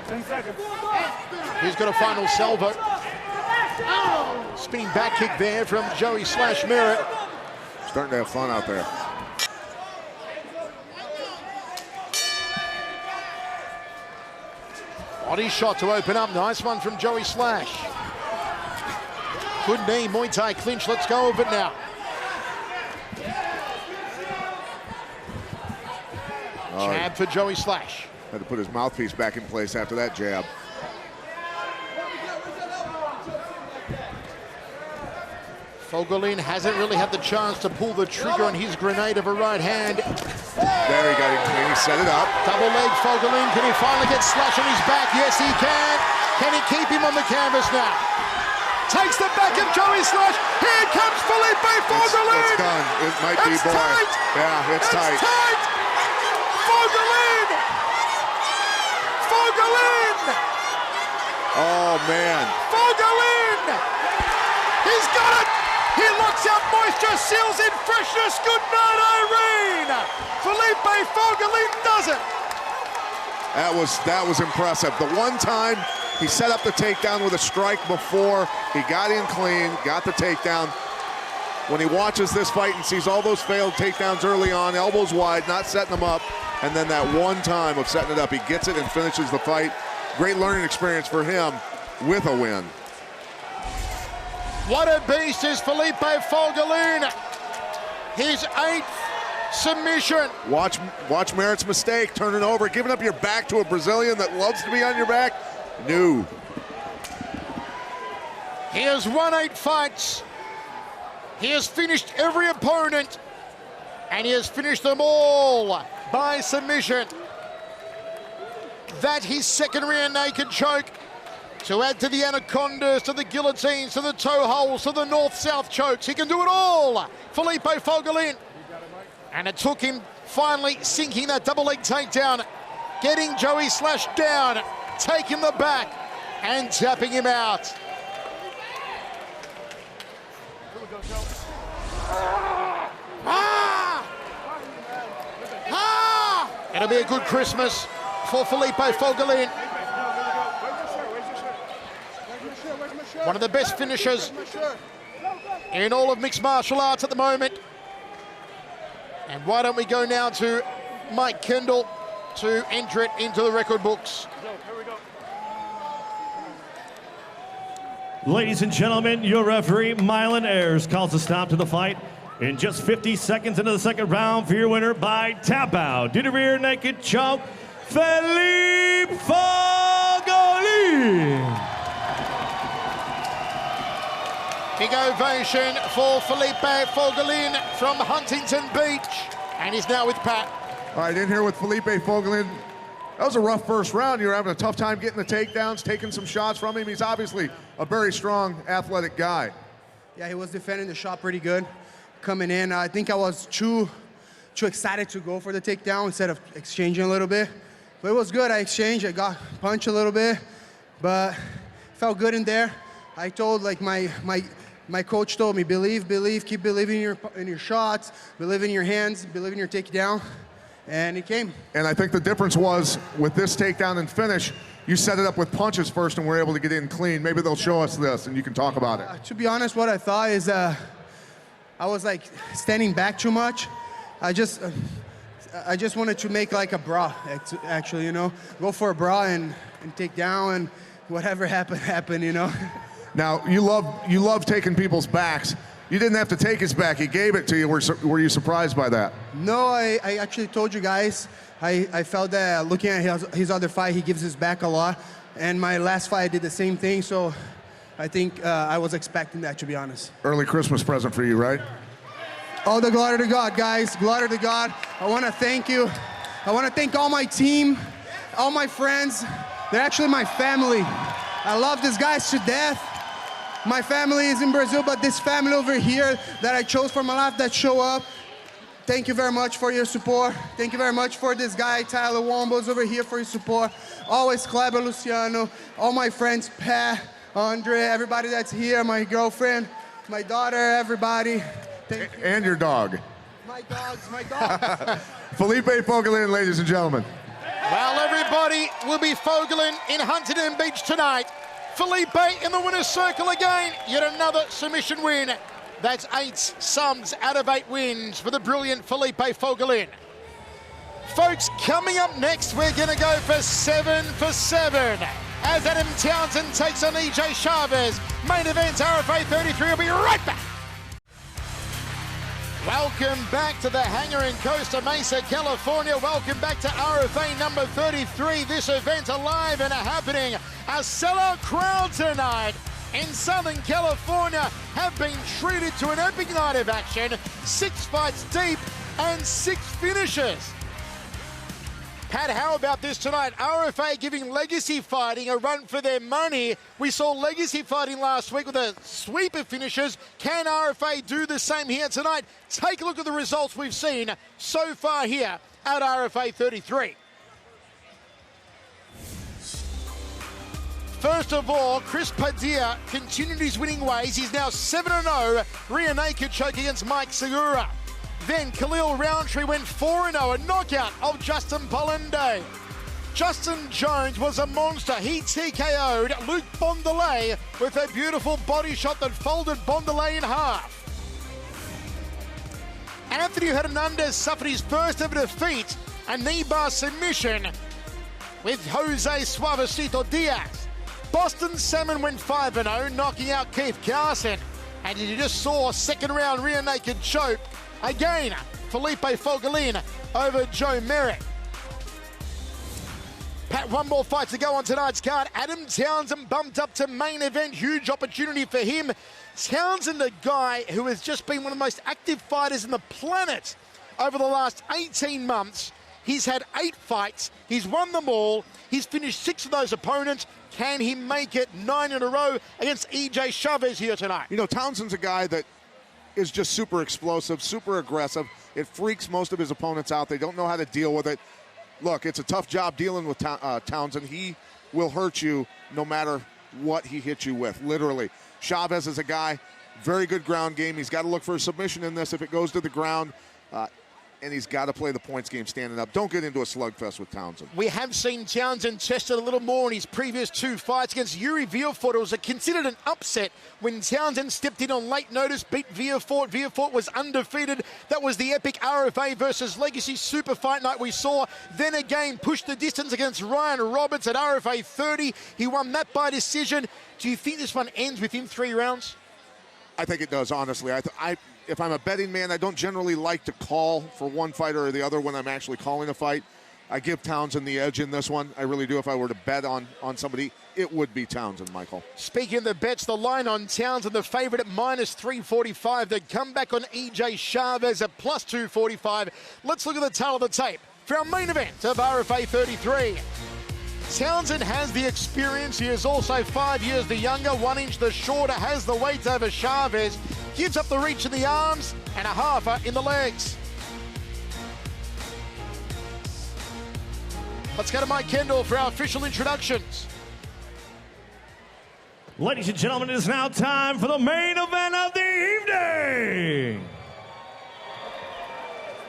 10 seconds. He's got a final salvo. Spinning back kick there from Joey Slash Merritt. Starting to have fun out there. Body shot to open up. Nice one from Joey Slash. Good knee, Muay Thai clinch. Let's go with it now. Jab for Joey Slash. Had to put his mouthpiece back in place after that jab. Fogolin hasn't really had the chance to pull the trigger on his grenade of a right hand. There he got it clean, he set it up. Double leg Fogolin, can he finally get Slash on his back? Yes, he can. Can he keep him on the canvas now? Takes the back of Joey Slash. Here comes Felipe Fogolin. It's done. It might be, boy. Tight. Yeah, it's tight. Fogolin! Fogolin! Oh, man. Fogolin! He's got it! He locks out moisture, seals in freshness. Good night, Irene! Felipe Fogolin does it! That was impressive. The one time he set up the takedown with a strike before, he got in clean, got the takedown. When he watches this fight and sees all those failed takedowns early on, elbows wide, not setting them up, and then that one time of setting it up, he gets it and finishes the fight. Great learning experience for him with a win. What a beast is Felipe Fogolin. His 8th submission. Watch Merritt's mistake, turning over, giving up your back to a Brazilian that loves to be on your back. No. He has won 8 fights. He has finished every opponent, and he has finished them all by submission. That his second rear naked choke, to add to the anacondas, to the guillotines, to the toe holds, to the north-south chokes. He can do it all, Felipe Fogolin. And it took him finally sinking that double leg takedown, getting Joey Slash down, taking the back, and tapping him out. It'll be a good Christmas for Felipe Fogolin. One of the best finishers in all of mixed martial arts at the moment. And why don't we go now to Mike Kendall to enter it into the record books. Ladies and gentlemen, your referee, Mylan Ayers, calls a stop to the fight in just 50 seconds into the second round for your winner by tap out due to rear naked choke, Felipe Fogolin. Big ovation for Felipe Fogolin from Huntington Beach, and he's now with Pat. All right, in here with Felipe Fogolin. That was a rough first round. You were having a tough time getting the takedowns, taking some shots from him. He's obviously a very strong, athletic guy. Yeah, he was defending the shot pretty good. Coming in, I think I was too excited to go for the takedown instead of exchanging a little bit. But it was good. I exchanged. I got punched a little bit, but felt good in there. I told, like, my coach told me, believe, keep believing in your shots, believe in your hands, believe in your takedown, and it came. And I think the difference was, with this takedown and finish, you set it up with punches first and were able to get in clean. Maybe they'll show us this and you can talk about it. To be honest, what I thought is I was, like, standing back too much. I just wanted to make, like, a bra, actually, you know, go for a bra and take down, and whatever happened, you know. Now, you love taking people's backs. You didn't have to take his back. He gave it to you. Were you surprised by that? No, I actually told you guys. I felt that looking at his other fight, he gives his back a lot. And my last fight, I did the same thing. So I think I was expecting that, to be honest. Early Christmas present for you, right? All the glory to God, guys. Glory to God. I want to thank you. I want to thank all my team, all my friends. They're actually my family. I love these guys to death. My family is in Brazil, but this family over here that I chose for my life that show up, thank you very much for your support. Thank you very much for this guy, Tyler Wombo's over here for your support. Always Kleber, Luciano, all my friends, Pat, Andre, everybody that's here, my girlfriend, my daughter, everybody. Thank you. And your dog. My dogs, my dog. Felipe Fogolin, ladies and gentlemen. Well, everybody will be Fogolin in Huntington Beach tonight. Felipe in the winner's circle again. Yet another submission win. That's 8 sums out of 8 wins for the brilliant Felipe Fogolin. Folks, coming up next, we're going to go for 7 for 7. As Adam Townsend takes on EJ Chavez. Main event RFA 33. We'll be right back. Welcome back to the hangar in Costa Mesa, California. Welcome back to RFA number 33. This event alive and happening. A sellout crowd tonight in Southern California have been treated to an epic night of action. 6 fights deep and 6 finishes. Pat, how about this tonight? RFA giving Legacy Fighting a run for their money. We saw Legacy Fighting last week with a sweep of finishes. Can RFA do the same here tonight? Take a look at the results we've seen so far here at RFA 33. First of all, Chris Padilla continued his winning ways. He's now 7-0. Rear naked choke against Mike Segura. Then Khalil Rountree went 4-0, a knockout of Justin Polendey. Justin Jones was a monster. He TKO'd Luke Bondole with a beautiful body shot that folded Bondole in half. Anthony Hernandez suffered his first ever defeat, a knee bar submission with Jose Suavecito Diaz. Boston Salmon went 5-0, knocking out Keith Carson. And you just saw second round rear naked choke. Again, Felipe Fogolin over Joe Merritt. Pat, one more fight to go on tonight's card. Adam Townsend bumped up to main event. Huge opportunity for him. Townsend, a guy who has just been one of the most active fighters in the planet over the last 18 months. He's had 8 fights. He's won them all. He's finished 6 of those opponents. Can he make it 9 in a row against EJ Chavez here tonight? You know, Townsend's a guy that is just super explosive, super aggressive. It freaks most of his opponents out. They don't know how to deal with it. Look, it's a tough job dealing with Townsend. He will hurt you no matter what he hits you with, literally. Chavez is a guy, very good ground game. He's got to look for a submission in this if it goes to the ground. And he's got to play the points game standing up. Don't get into a slugfest with Townsend. We have seen Townsend tested a little more in his previous 2 fights against Yuri Villafaort. It was considered an upset when Townsend stepped in on late notice, beat Villafaort. Villafaort was undefeated. That was the epic RFA versus Legacy Super Fight Night we saw. Then again, pushed the distance against Ryan Roberts at RFA 30. He won that by decision. Do you think this one ends within 3 rounds? I think it does, honestly. If I'm a betting man, I don't generally like to call for one fighter or the other when I'm actually calling a fight. I give Townsend the edge in this one. I really do. If I were to bet on somebody, it would be Townsend, Michael. Speaking of the bets, the line on Townsend, the favourite at -345. The comeback on EJ Chavez at +245. Let's look at the tail of the tape for our main event of RFA 33. Townsend has the experience. He is also 5 years the younger, 1 inch the shorter, has the weight over Chavez, gives up the reach in the arms and a halfer in the legs. Let's go to Mike Kendall for our official introductions. Ladies and gentlemen, it is now time for the main event of the evening.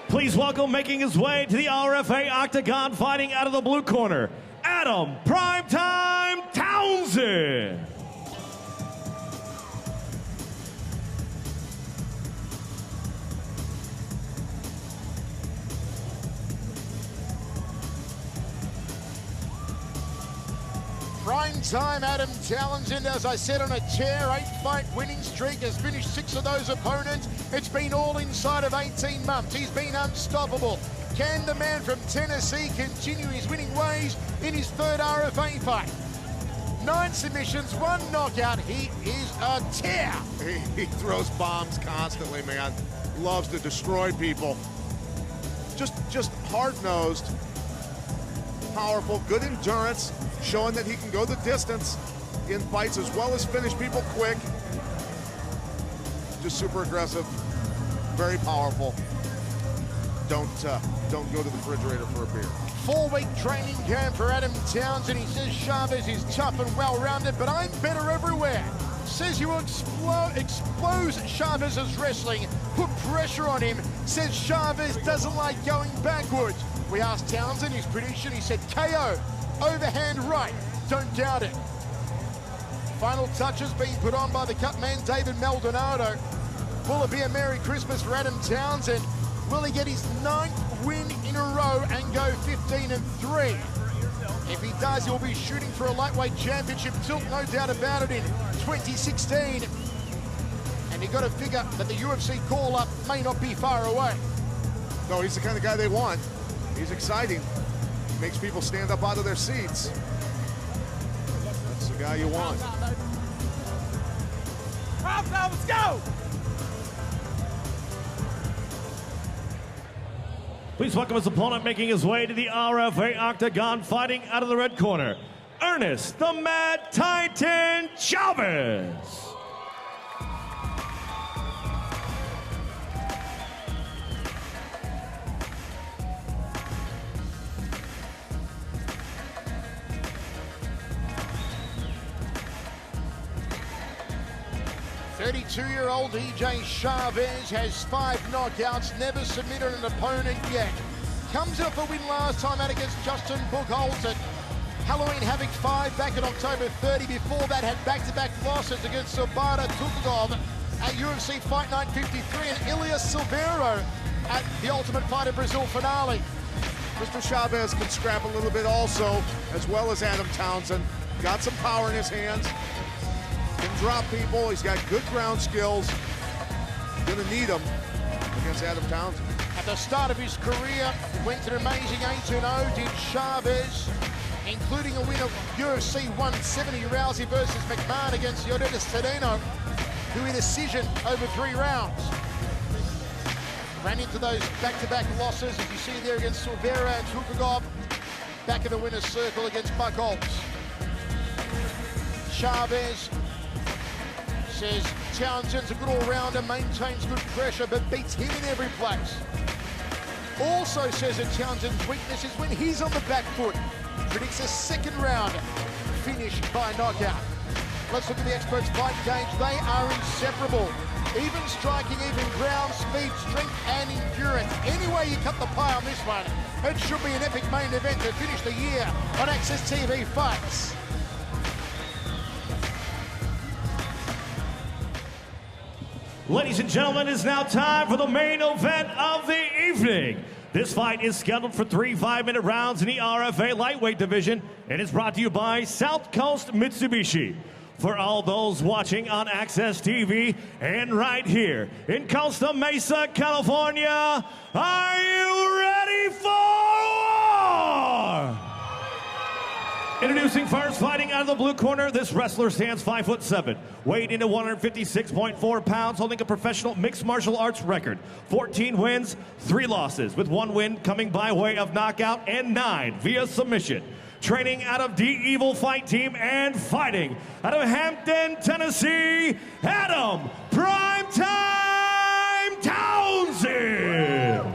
Please welcome, making his way to the RFA Octagon, fighting out of the blue corner, Adam Primetime Townsend. Prime time, Adam Townsend, as I said, on a tear, 8-fight winning streak, has finished 6 of those opponents. It's been all inside of 18 months. He's been unstoppable. Can the man from Tennessee continue his winning ways in his 3rd RFA fight? 9 submissions, 1 knockout. He is a tear. He throws bombs constantly, man. Loves to destroy people. Just hard-nosed, powerful, good endurance, showing that he can go the distance in fights as well as finish people quick. Just super aggressive, very powerful. Don't go to the refrigerator for a beer. 4-week training camp for Adam Townsend. He says Chavez is tough and well-rounded, but I'm better everywhere. Says you will expose Chavez's wrestling, put pressure on him. Says Chavez doesn't like going backwards. We asked Townsend his prediction. He said KO, overhand right. Don't doubt it. Final touches being put on by the cut man, David Maldonado. Will it be a Merry Christmas for Adam Townsend? Will he get his 9th win in a row and go 15-3? If he does, he'll be shooting for a lightweight championship tilt, no doubt about it, in 2016. And you've got to figure that the UFC call-up may not be far away. No, he's the kind of guy they want. He's exciting. He makes people stand up out of their seats. That's the guy you want. Let's go! Please welcome his opponent making his way to the RFA octagon, fighting out of the red corner, Ernest, the Mad Titan Chavez. Year-old EJ Chavez has 5 knockouts, never submitted an opponent yet. Comes off a win last time out against Justin Buchholz at Halloween Havoc 5 back in October 30. Before that, had back-to-back losses against Sobata Tukagov at UFC Fight Night 53 and Ilya Silveiro at the Ultimate Fighter Brazil finale. Mr. Chavez can scrap a little bit also, as well as Adam Townsend. Got some power in his hands. Can drop people. He's got good ground skills. Gonna need him against Adam Townsend. At the start of his career, went to an amazing 8-0, did Chavez, including a win of UFC 170 Rousey versus McMahon against Ernest Sedeno, who in decision over 3 rounds. Ran into those back-to-back losses, as you see there, against Silveira and Tukagov, back in the winner's circle against Buchholz. Chavez says Townsend's a good all-rounder, maintains good pressure, but beats him in every place. Also says that Townsend's weakness is when he's on the back foot. Predicts a second round finish by knockout. Let's look at the experts' fight gauge. They are inseparable. Even striking, even ground, speed, strength, and endurance. Any way you cut the pie on this one, it should be an epic main event to finish the year on Access TV Fights. Ladies and gentlemen, it's now time for the main event of the evening. This fight is scheduled for 3 5-minute rounds in the RFA lightweight division, and it's brought to you by South Coast Mitsubishi. For all those watching on Access TV and right here in Costa Mesa, California, are you ready for war? Introducing first, fighting out of the blue corner, this wrestler stands 5'7", weighed into 156.4 pounds, holding a professional mixed martial arts record. 14 wins, 3 losses, with 1 win coming by way of knockout and 9 via submission. Training out of the Evil Fight Team and fighting out of Hampton, Tennessee, Adam Primetime Townsend.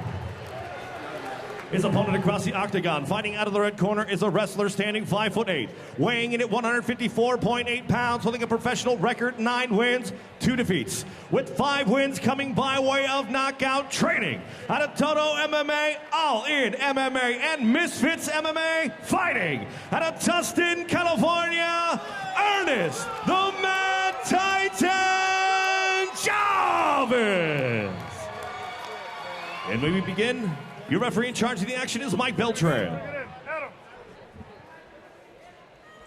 His opponent across the octagon, fighting out of the red corner, is a wrestler standing 5'8", weighing in at 154.8 pounds, holding a professional record, 9 wins, 2 defeats, with 5 wins coming by way of knockout. Training out of Toto MMA, All In MMA, and Misfits MMA, fighting out of Tustin, California, Ernest, the Mad Titan Chavez. And when we begin, your referee in charge of the action is Mike Beltran.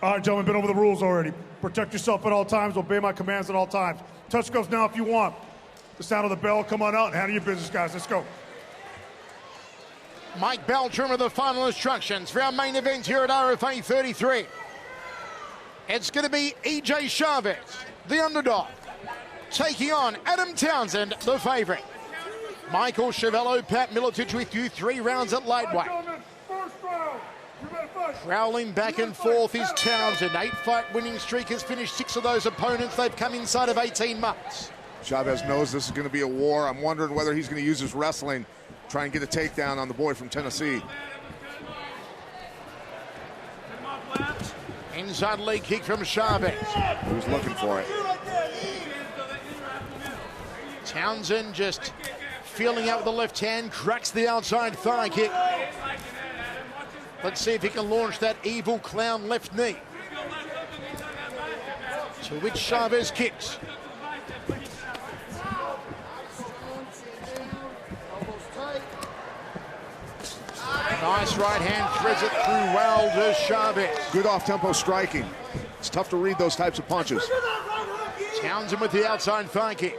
All right, gentlemen, been over the rules already. Protect yourself at all times, obey my commands at all times. Touch gloves now if you want. The sound of the bell, come on out and handle your business, guys. Let's go. Mike Beltran with the final instructions for our main event here at RFA 33. It's going to be EJ Chavez, the underdog, taking on Adam Townsend, the favorite. Michael Chiavello, Pat Miletich with you, 3 rounds at lightweight. Prowling back and forth is Townsend. 8-fight winning streak, has finished 6 of those opponents. They've come inside of 18 months. Chavez knows this is going to be a war. I'm wondering whether he's going to use his wrestling, try and get a takedown on the boy from Tennessee. Inside leg kick from Chavez. He was looking for it. Townsend just feeling out with the left hand, cracks the outside thigh kick. Let's see if he can launch that evil clown left knee. To which Chavez kicks. Nice right hand, threads it through well to Chavez. Good off-tempo striking. It's tough to read those types of punches. Townsend with the outside thigh kick.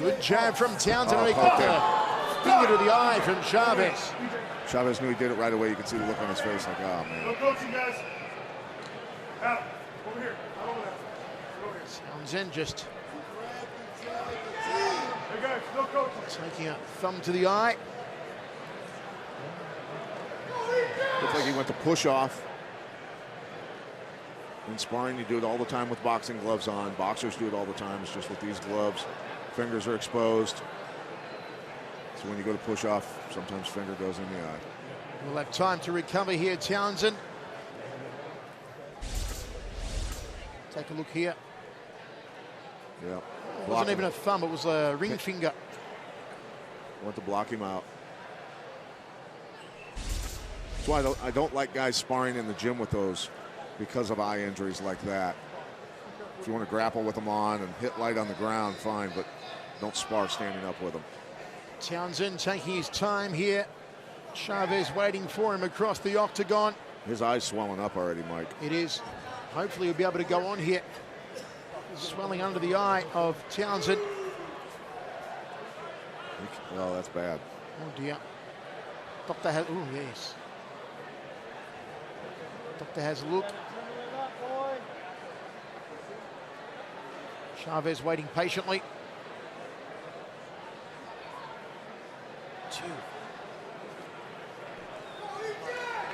Good jab from Townsend. He got the finger to the eye from Chavez. Chavez knew he did it right away. You can see the look on his face like, oh, man. No coaching, guys. Out. Over here. Out over there. Over here. Townsend just Hey, guys. No coaching. taking a thumb to the eye. Looks like he went to push off. In sparring, you do it all the time with boxing gloves on. Boxers do it all the time. It's just with these gloves. Fingers are exposed. So when you go to push off, sometimes finger goes in the eye. We'll have time to recover here, Townsend. Take a look here. Yeah. It wasn't even a thumb, it was a ring finger. Want to block him out. That's why I don't like guys sparring in the gym with those, because of eye injuries like that. If you want to grapple with them on and hit light on the ground, fine, but don't spar standing up with them. Townsend taking his time here. Chavez waiting for him across the octagon. His eye's swelling up already, Mike. It is. Hopefully he'll be able to go on here. Swelling under the eye of Townsend. Oh, that's bad. Oh dear. Doctor has, oh yes. Doctor has a look. Chavez waiting patiently. 2.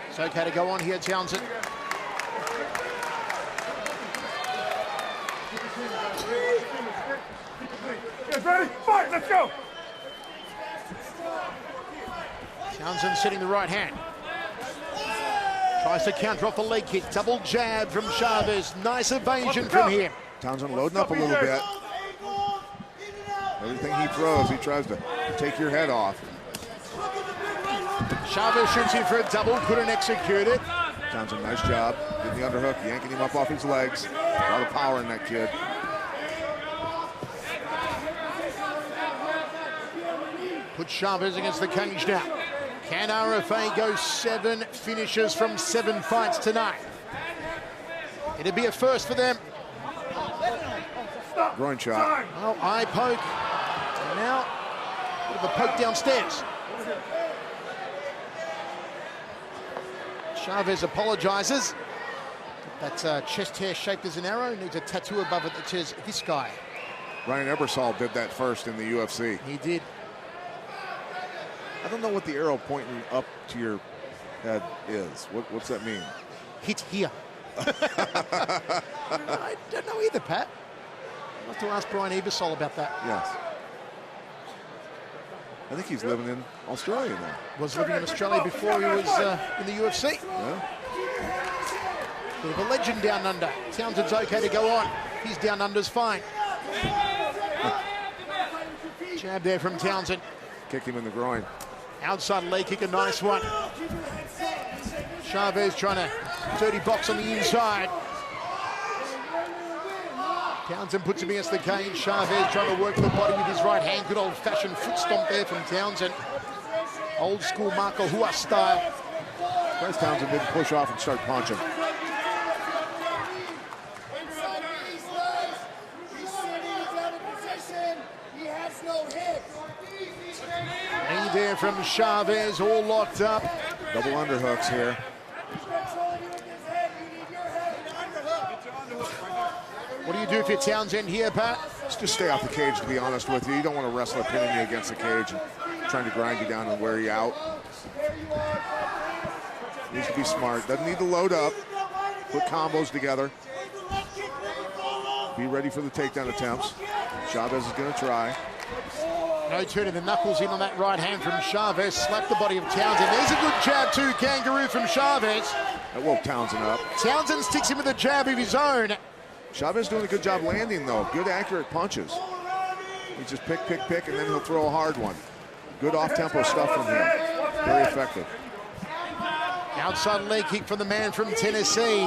It's okay to go on here, Townsend. Guys ready? Fight, let's go! Townsend setting the right hand. Tries to counter off the leg kick. Double jab from Chavez. Nice evasion from him. Townsend loading up a little bit. Everything he throws, he tries to take your head off. Chavez shoots in for a double, couldn't execute it. Townsend, nice job. Getting the underhook, yanking him up off his legs. A lot of power in that kid. Put Chavez against the cage now. Can RFA go 7 finishes from 7 fights tonight? It'd be a first for them. Groin shot. Well, eye poke. And now, a bit of a poke downstairs. Chavez apologizes. That chest hair shaped as an arrow needs a tattoo above it that says, this guy. Ryan Ebersol did that first in the UFC. He did. I don't know what the arrow pointing up to your head is. What's that mean? Hit here. I don't know either, Pat. I'll have to ask Brian Ebersol about that. Yes. I think he's living in Australia now. Was living in Australia before he was in the UFC. Yeah. Bit of a legend down under. Townsend's okay to go on. He's down under's fine. Jab there from Townsend. Kicked him in the groin. Outside leg kick, a nice one. Chavez trying to dirty box on the inside. Townsend puts him against the cage. Chavez trying to work the body with his right hand. Good old-fashioned foot stomp there from Townsend. Old school Marco Hua style. Bryce Townsend didn't push off and start punching. Knee there from Chavez, all locked up. Double underhooks here. What do you do if you're Townsend here, Pat? Just stay off the cage, to be honest with you. You don't want a wrestler pinning you against the cage and trying to grind you down and wear you out. Needs to be smart. Doesn't need to load up. Put combos together. Be ready for the takedown attempts. Chavez is going to try. No turning the knuckles in on that right hand from Chavez. Slap the body of Townsend. There's a good jab too, Kangaroo from Chavez. That woke Townsend up. Townsend sticks him with a jab of his own. Chavez doing a good job landing, though. Good, accurate punches. He just pick, and then he'll throw a hard one. Good off-tempo stuff from him. Very effective. Outside leg kick from the man from Tennessee.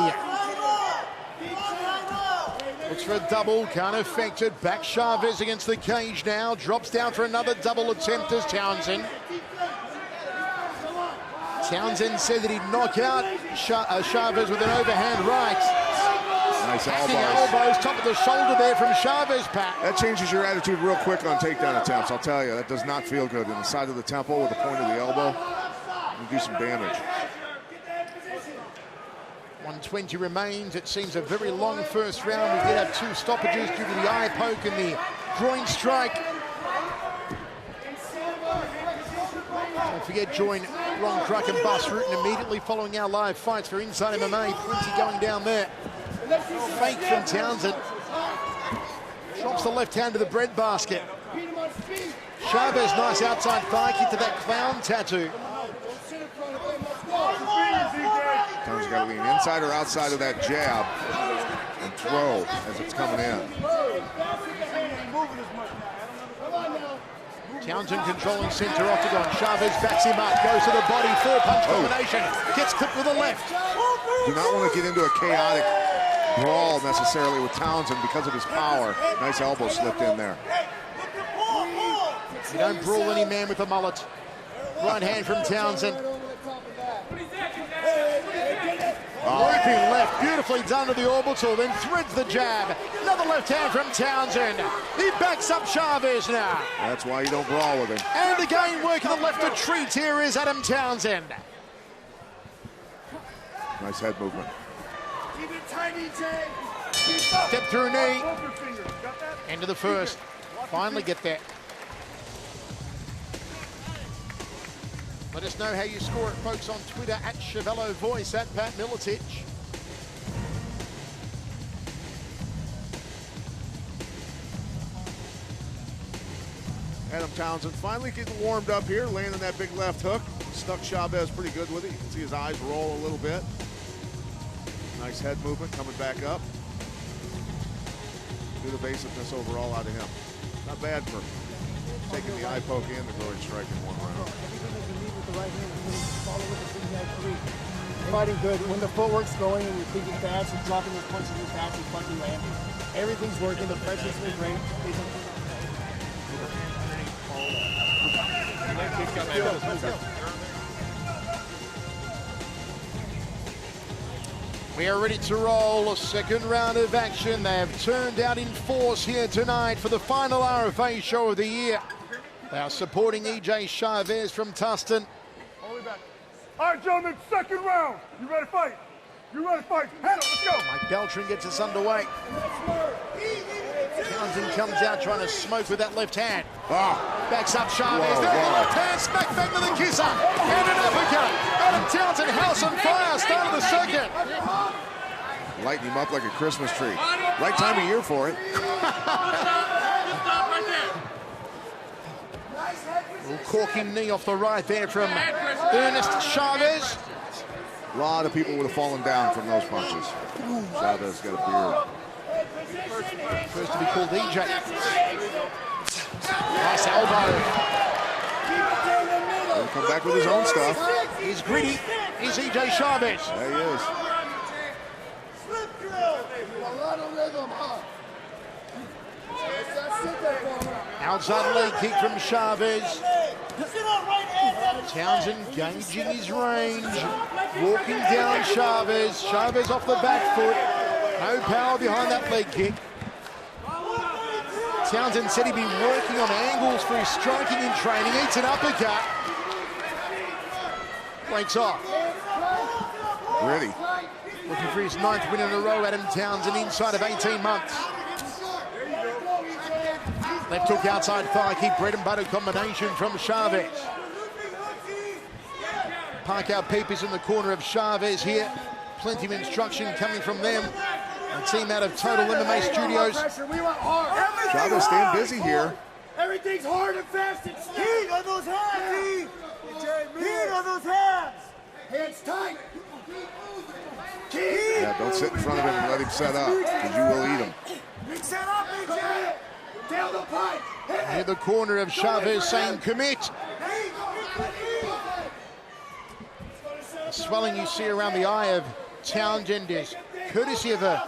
Looks for a double, can't affect it. Back Chavez against the cage now. Drops down for another double attempt as Townsend. Townsend said that he'd knock out Chavez with an overhand right. Nice Hacking elbows. elbows, top of the shoulder there from Chavez, Pat. That changes your attitude real quick on takedown attempts, I'll tell you. That does not feel good. In the side of the temple with the point of the elbow, you do some damage. 120 remains. It seems a very long first round. We did have 2 stoppages due to the eye poke and the groin strike. Don't forget, join Ron Truck and Bus Rutten immediately following our live fights for Inside MMA. Plenty going down there. Fake from Townsend. Drops the left hand to the bread basket. Chavez, nice outside thigh kick to that clown tattoo. Townsend's got to lean inside or outside of that jab and throw as it's coming in. Townsend controlling center octagon. Chavez backs him up, goes to the body, 4-punch combination. Gets clipped with the left. Do not want to get into a chaotic brawl necessarily with Townsend because of his power. Nice elbow slipped in there. You don't brawl any man with a mullet. Right hand from Townsend. Looping left, beautifully done to the orbital, then threads the jab. Another left hand from Townsend. He backs up Chavez now. That's why you don't brawl with him. And again working the left to treat. Here is Adam Townsend. Nice head movement. Step through knee. End of the first. Finally get there. Let us know how you score it, folks, on Twitter at Chevello Voice, at Pat Miletich. Adam Townsend finally getting warmed up here, landing that big left hook. Stuck Chavez pretty good with it. You can see his eyes roll a little bit. Nice head movement coming back up. Good evasiveness overall out of him. Not bad for taking the eye poke and the groin strike in one round. Fighting good. When the footwork's going and you're thinking fast and dropping those punches in fast and fucking landing. Everything's working. The pressure's been great. We are ready to roll a second round of action. They have turned out in force here tonight for the final RFA show of the year. They are supporting EJ Chavez from Tustin. All right, gentlemen, second round. You ready to fight? You ready to fight? Handle, let's go. Mike Beltran gets us underway. Townsend comes out trying to smoke with that left hand. Backs up Chavez. Whoa, There, the whoa. left hand, smack back to the kisser. And an uppercut. Adam Townsend, house on fire, start of the second. Lighting him up like a Christmas tree. Right time of year for it. Little corking knee off the right there from Ernest Chavez. A lot of people would have fallen down from those punches. Chavez got a beard. First to be called EJ. Nice elbow. He'll come back with his own stuff. He's gritty. He's EJ Chavez. There he is. Outside leg kick from Chavez. Townsend gauging his range. Walking down Chavez. Chavez off the back foot. No power behind that leg kick. Townsend said he'd be working on angles for his striking in training. Eats an uppercut. Breaks off. Ready. Looking for his 9th win in a row, Adam Townsend, inside of 18 months. Left hook outside thigh kick, bread and butter combination from Chavez. Park our peepers in the corner of Chavez here. Plenty of instruction coming from them. A team out of Total MMA Studios. Chavez staying busy here. Everything's hard and fast and still. Heat on those hands, Heat on those hands. Hands tight. Yeah, don't sit in front of him and let him set up, because you will eat him. Set up, EJ. Down the pipe. Near the corner of Chavez saying commit. The swelling you see around the eye of Townsend is courtesy of a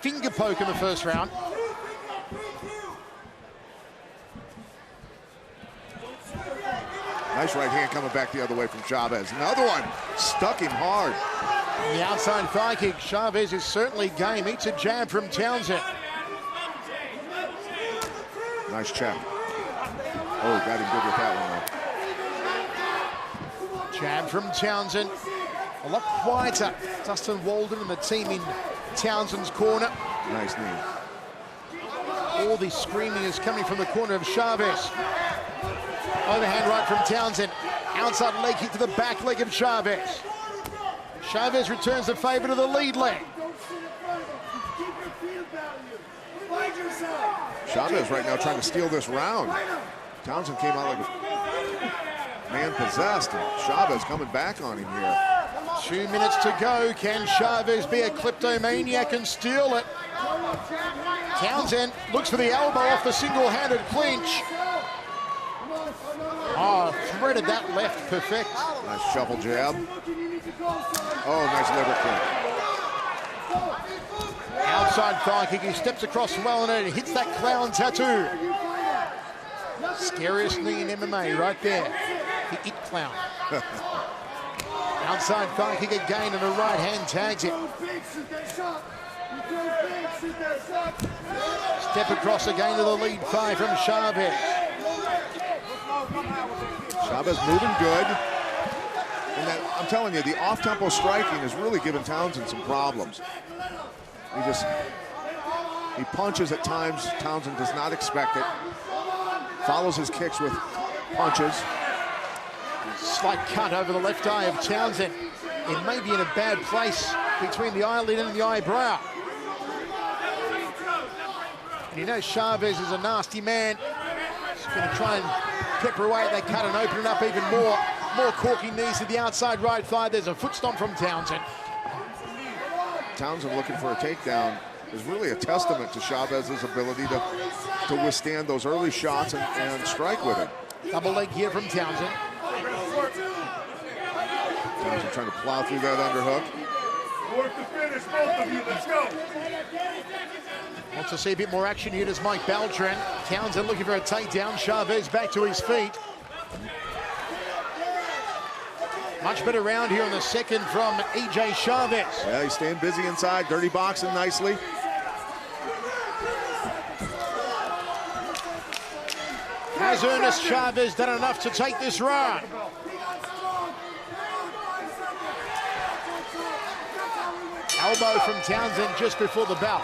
finger poke in the first round. Nice right hand coming back the other way from Chavez. Another one. Stuck him hard. The outside thigh kick. Chavez is certainly game. Eats a jab from Townsend. Nice check. Oh, got him good with that one, though. Jab from Townsend. A lot quieter. Dustin Walden and the team in Townsend's corner. Nice knee. All the screaming is coming from the corner of Chavez. Overhand right from Townsend. Outside leg kick to the back leg of Chavez. Chavez returns the favour to the lead leg. Chavez right now trying to steal this round. Townsend came out like a man possessed, and Chavez coming back on him here. 2 minutes to go. Can Chavez be a kleptomaniac and steal it? Townsend looks for the elbow off the single-handed clinch. Oh, threaded that left perfect. Nice shuffle jab. Oh, nice liver kick. Outside thigh kick. He steps across well and it hits that clown tattoo. Scariest knee in MMA right there. The it clown. Outside thigh kick again and a right hand tags it. Step across again to the lead thigh from Chavez. Chavez moving good. And that, I'm telling you, the off-tempo striking has really given Townsend some problems. He punches at times. Townsend does not expect it. Follows his kicks with punches. Slight cut over the left eye of Townsend. It may be in a bad place between the eyelid and the eyebrow. And you know Chavez is a nasty man. He's going to try and pepper away at that cut and open it up even more. More corking knees to the outside right thigh. There's a foot stomp from Townsend. Townsend looking for a takedown is really a testament to Chavez's ability to withstand those early shots and strike with it. Double leg here from Townsend. Townsend trying to plow through that underhook. Work the finish, both of you. Let's go. Wants to see a bit more action here, does Mike Beltran. Townsend looking for a takedown. Chavez back to his feet. Much better round here on the second from EJ Chavez. Yeah, he's staying busy inside, dirty boxing nicely. Has Ernest Chavez done enough to take this round? Elbow from Townsend just before the bell.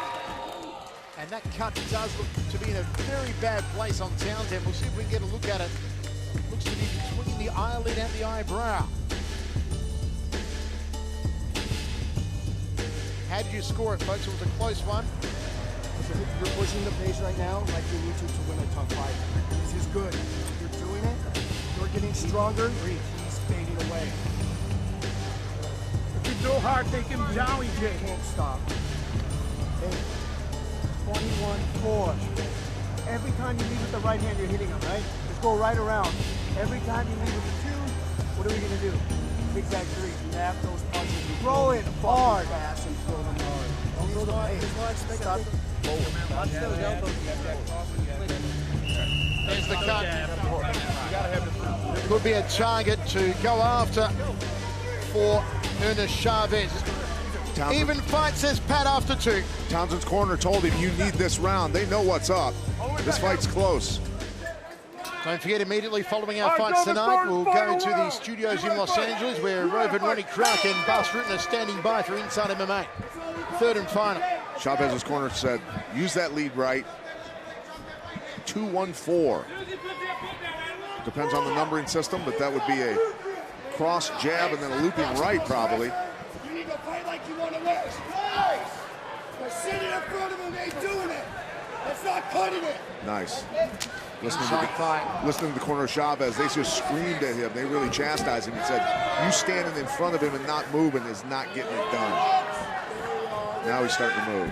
And that cut does look to be in a very bad place on Townsend. We'll see if we can get a look at it. Looks to be between the eyelid and the eyebrow. How did you score it, folks? It was a close one. You're pushing the pace right now like you need to win a tough fight. This is good. You're doing it. You're getting stronger. He's fading away. If you go hard, take him down, EJ. You can't stop. 21-4. Every time you lead with the right hand, you're hitting him, right? Just go right around. Every time you lead with the two, what are we going to do? Zigzag three. Tap those punches. Throw it hard. Fast and throw them hard. Don't throw the pace. Stop them. Watch those elbows. There's the cut. Could be a target to go after for Ernest Chavez. Townsend. Even fight, says Pat, after two. Townsend's corner told him, you need this round. They know what's up. This fight's close. Don't forget, immediately following our fights tonight, we'll go to the studios in Los Angeles where Rove and Ronnie Crack and Bas Rutten are standing by for Inside MMA. Third and final. Chavez's corner said, use that lead right. 2-1-4. Depends on the numbering system, but that would be a cross jab and then a looping right, probably. You need to fight like you want to win. Nice. They're sitting in front of him, they doing it. That's not cutting it. Nice. Listening to the corner of Chavez, they just screamed at him. They really chastised him and said, you standing in front of him and not moving is not getting it done. Now he's starting to move.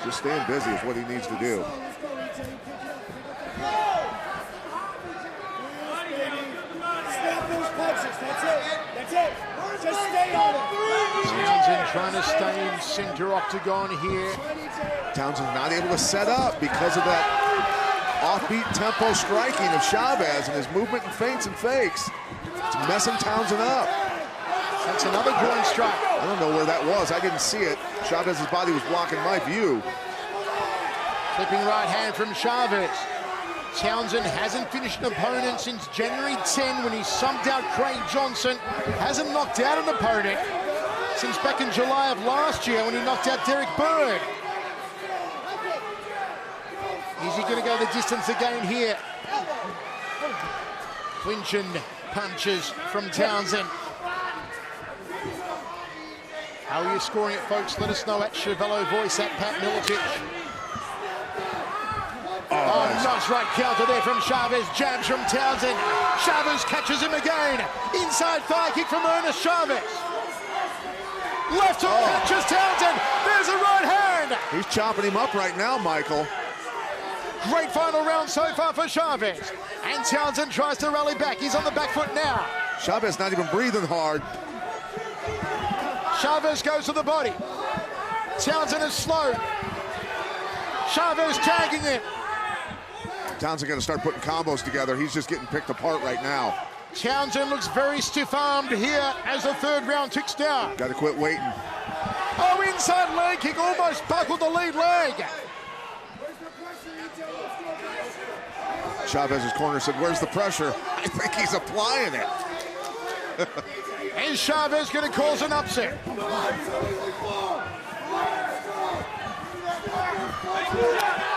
Just staying busy is what he needs to do. Snap those punches, that's it. That's it. Just stay on it. Townsend trying to stay in center octagon here. Townsend not able to set up because of that offbeat tempo striking of Chavez and his movement and feints and fakes. It's messing Townsend up. That's another groin strike. I don't know where that was. I didn't see it. Chavez's body was blocking my view. Flipping right hand from Chavez. Townsend hasn't finished an opponent since January 10 when he subbed out Craig Johnson. Hasn't knocked out an opponent since back in July of last year when he knocked out Derek Bird. Is he going to go the distance again here? Clinching punches from Townsend. How are you scoring it, folks? Let us know at Chevello Voice at Pat Milicic. Oh, nice right counter there from Chavez. Jabs from Townsend. Chavez catches him again. Inside thigh kick from Ernest Chavez. Left hook catches Townsend. There's a right hand. He's chopping him up right now, Michael. Great final round so far for Chavez. And Townsend tries to rally back. He's on the back foot now. Chavez not even breathing hard. Chavez goes to the body. Townsend is slow. Chavez tagging it. Townsend going to start putting combos together. He's just getting picked apart right now. Townsend looks very stiff-armed here as the third round ticks down. Got to quit waiting. Oh, inside leg kick, almost buckled the lead leg. Chavez's corner said, where's the pressure? I think he's applying it. Is Chavez going to cause an upset?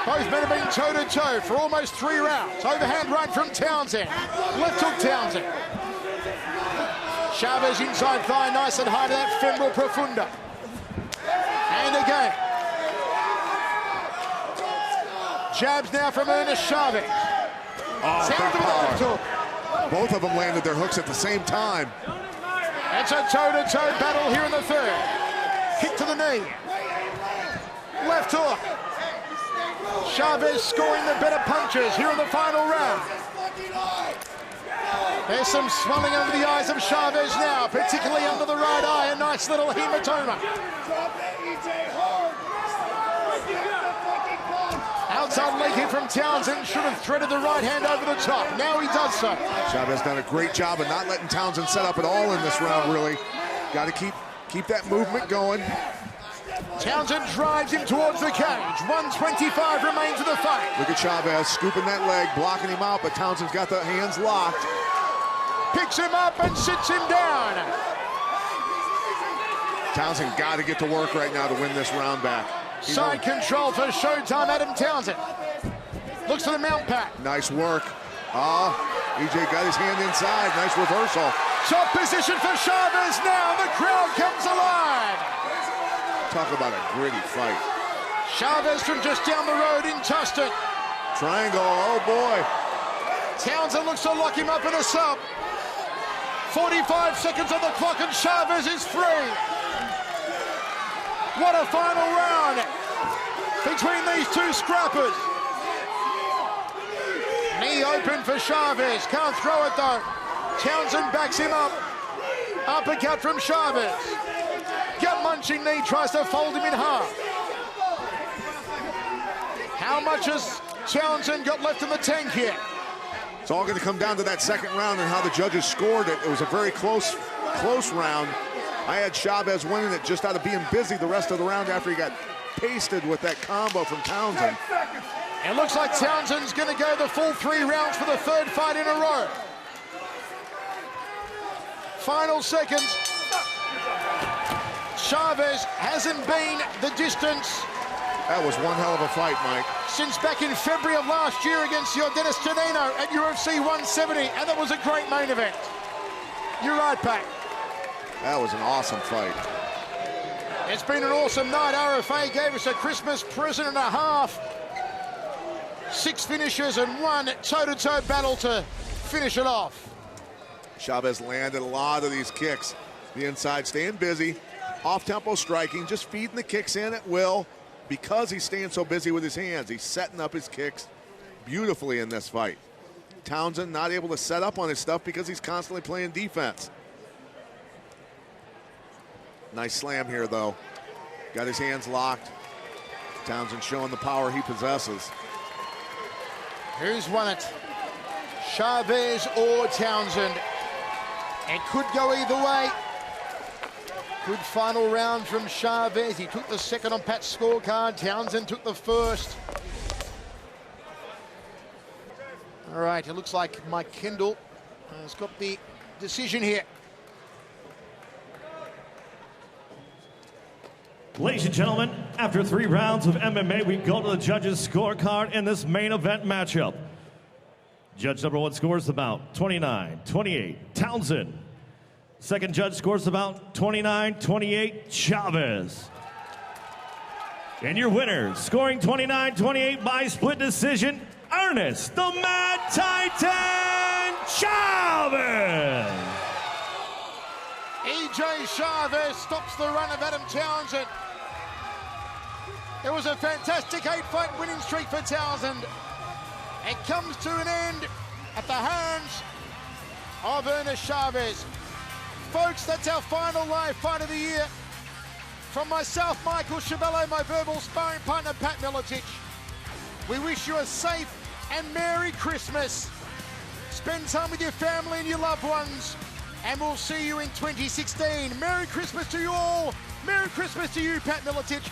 Both men have been toe-to-toe for almost 3 rounds. Overhand right from Townsend. Left hook Townsend. Chavez inside thigh, nice and high to that femoral profunda. And again. Jabs now from Ernest Chavez. Oh, big power. Both of them landed their hooks at the same time. It's a toe-to-toe battle here in the third. Kick to the knee. Left hook. Chavez scoring the better punches here in the final round. There's some swelling under the eyes of Chavez now, particularly under the right eye, a nice little hematoma. Outside leg hit from Townsend, should have threaded the right hand over the top. Now he does so. Chavez done a great job of not letting Townsend set up at all in this round, really. Got to keep that movement going. Townsend drives him towards the cage. 125 remains of the fight. Look at Chavez scooping that leg, blocking him out, but Townsend's got the hands locked. Picks him up and sits him down. Townsend got to get to work right now to win this round back. Side control for Showtime Adam Townsend. Looks to the mount pat. Nice work. EJ got his hand inside. Nice reversal. Top position for Chavez now. The crowd comes alive. Talk about a gritty fight. Chavez from just down the road in Tustin. Triangle, oh boy. Townsend looks to lock him up in a sub. 45 seconds on the clock and Chavez is free. What a final round between these two scrappers. Knee open for Chavez. Can't throw it though. Townsend backs him up. Uppercut from Chavez. Gut munching knee, tries to fold him in half. How much has Townsend got left in the tank here? It's all going to come down to that second round and how the judges scored it. It was a very close round. I had Chavez winning it just out of being busy the rest of the round after he got pasted with that combo from Townsend. It looks like Townsend's going to go the full 3 rounds for the third fight in a row. Final seconds. Chavez hasn't been the distance. That was one hell of a fight, Mike. Since back in February of last year against Dennis Tonino at UFC 170, and that was a great main event. You're right, Pat. That was an awesome fight. It's been an awesome night. RFA gave us a Christmas present and a half. 6 finishes and 1 toe-to-toe battle to finish it off. Chavez landed a lot of these kicks. The inside staying busy, off-tempo striking, just feeding the kicks in at will. Because he's staying so busy with his hands, he's setting up his kicks beautifully in this fight. Townsend not able to set up on his stuff because he's constantly playing defense. Nice slam here, though. Got his hands locked. Townsend showing the power he possesses. Who's won it? Chavez or Townsend? It could go either way. Good final round from Chacez. He took the second on Pat's scorecard. Townsend took the first. All right, it looks like Mike Kendall has got the decision here. Ladies and gentlemen, after 3 rounds of MMA, we go to the judges' scorecard in this main event matchup. Judge number 1 scores about 29-28, Townsend. Second judge scores about 29-28, Chacez. And your winner, scoring 29-28 by split decision, Ernest, the Mad Titan, Chacez. EJ Chacez stops the run of Adam Townsend. It was a fantastic 8-fight winning streak for Townsend. It comes to an end at the hands of Ernest Chacez. Folks, that's our final live fight of the year. From myself, Michael Chiavello, my verbal sparring partner, Pat Miletich. We wish you a safe and Merry Christmas. Spend time with your family and your loved ones. And we'll see you in 2016. Merry Christmas to you all. Merry Christmas to you, Pat Miletich.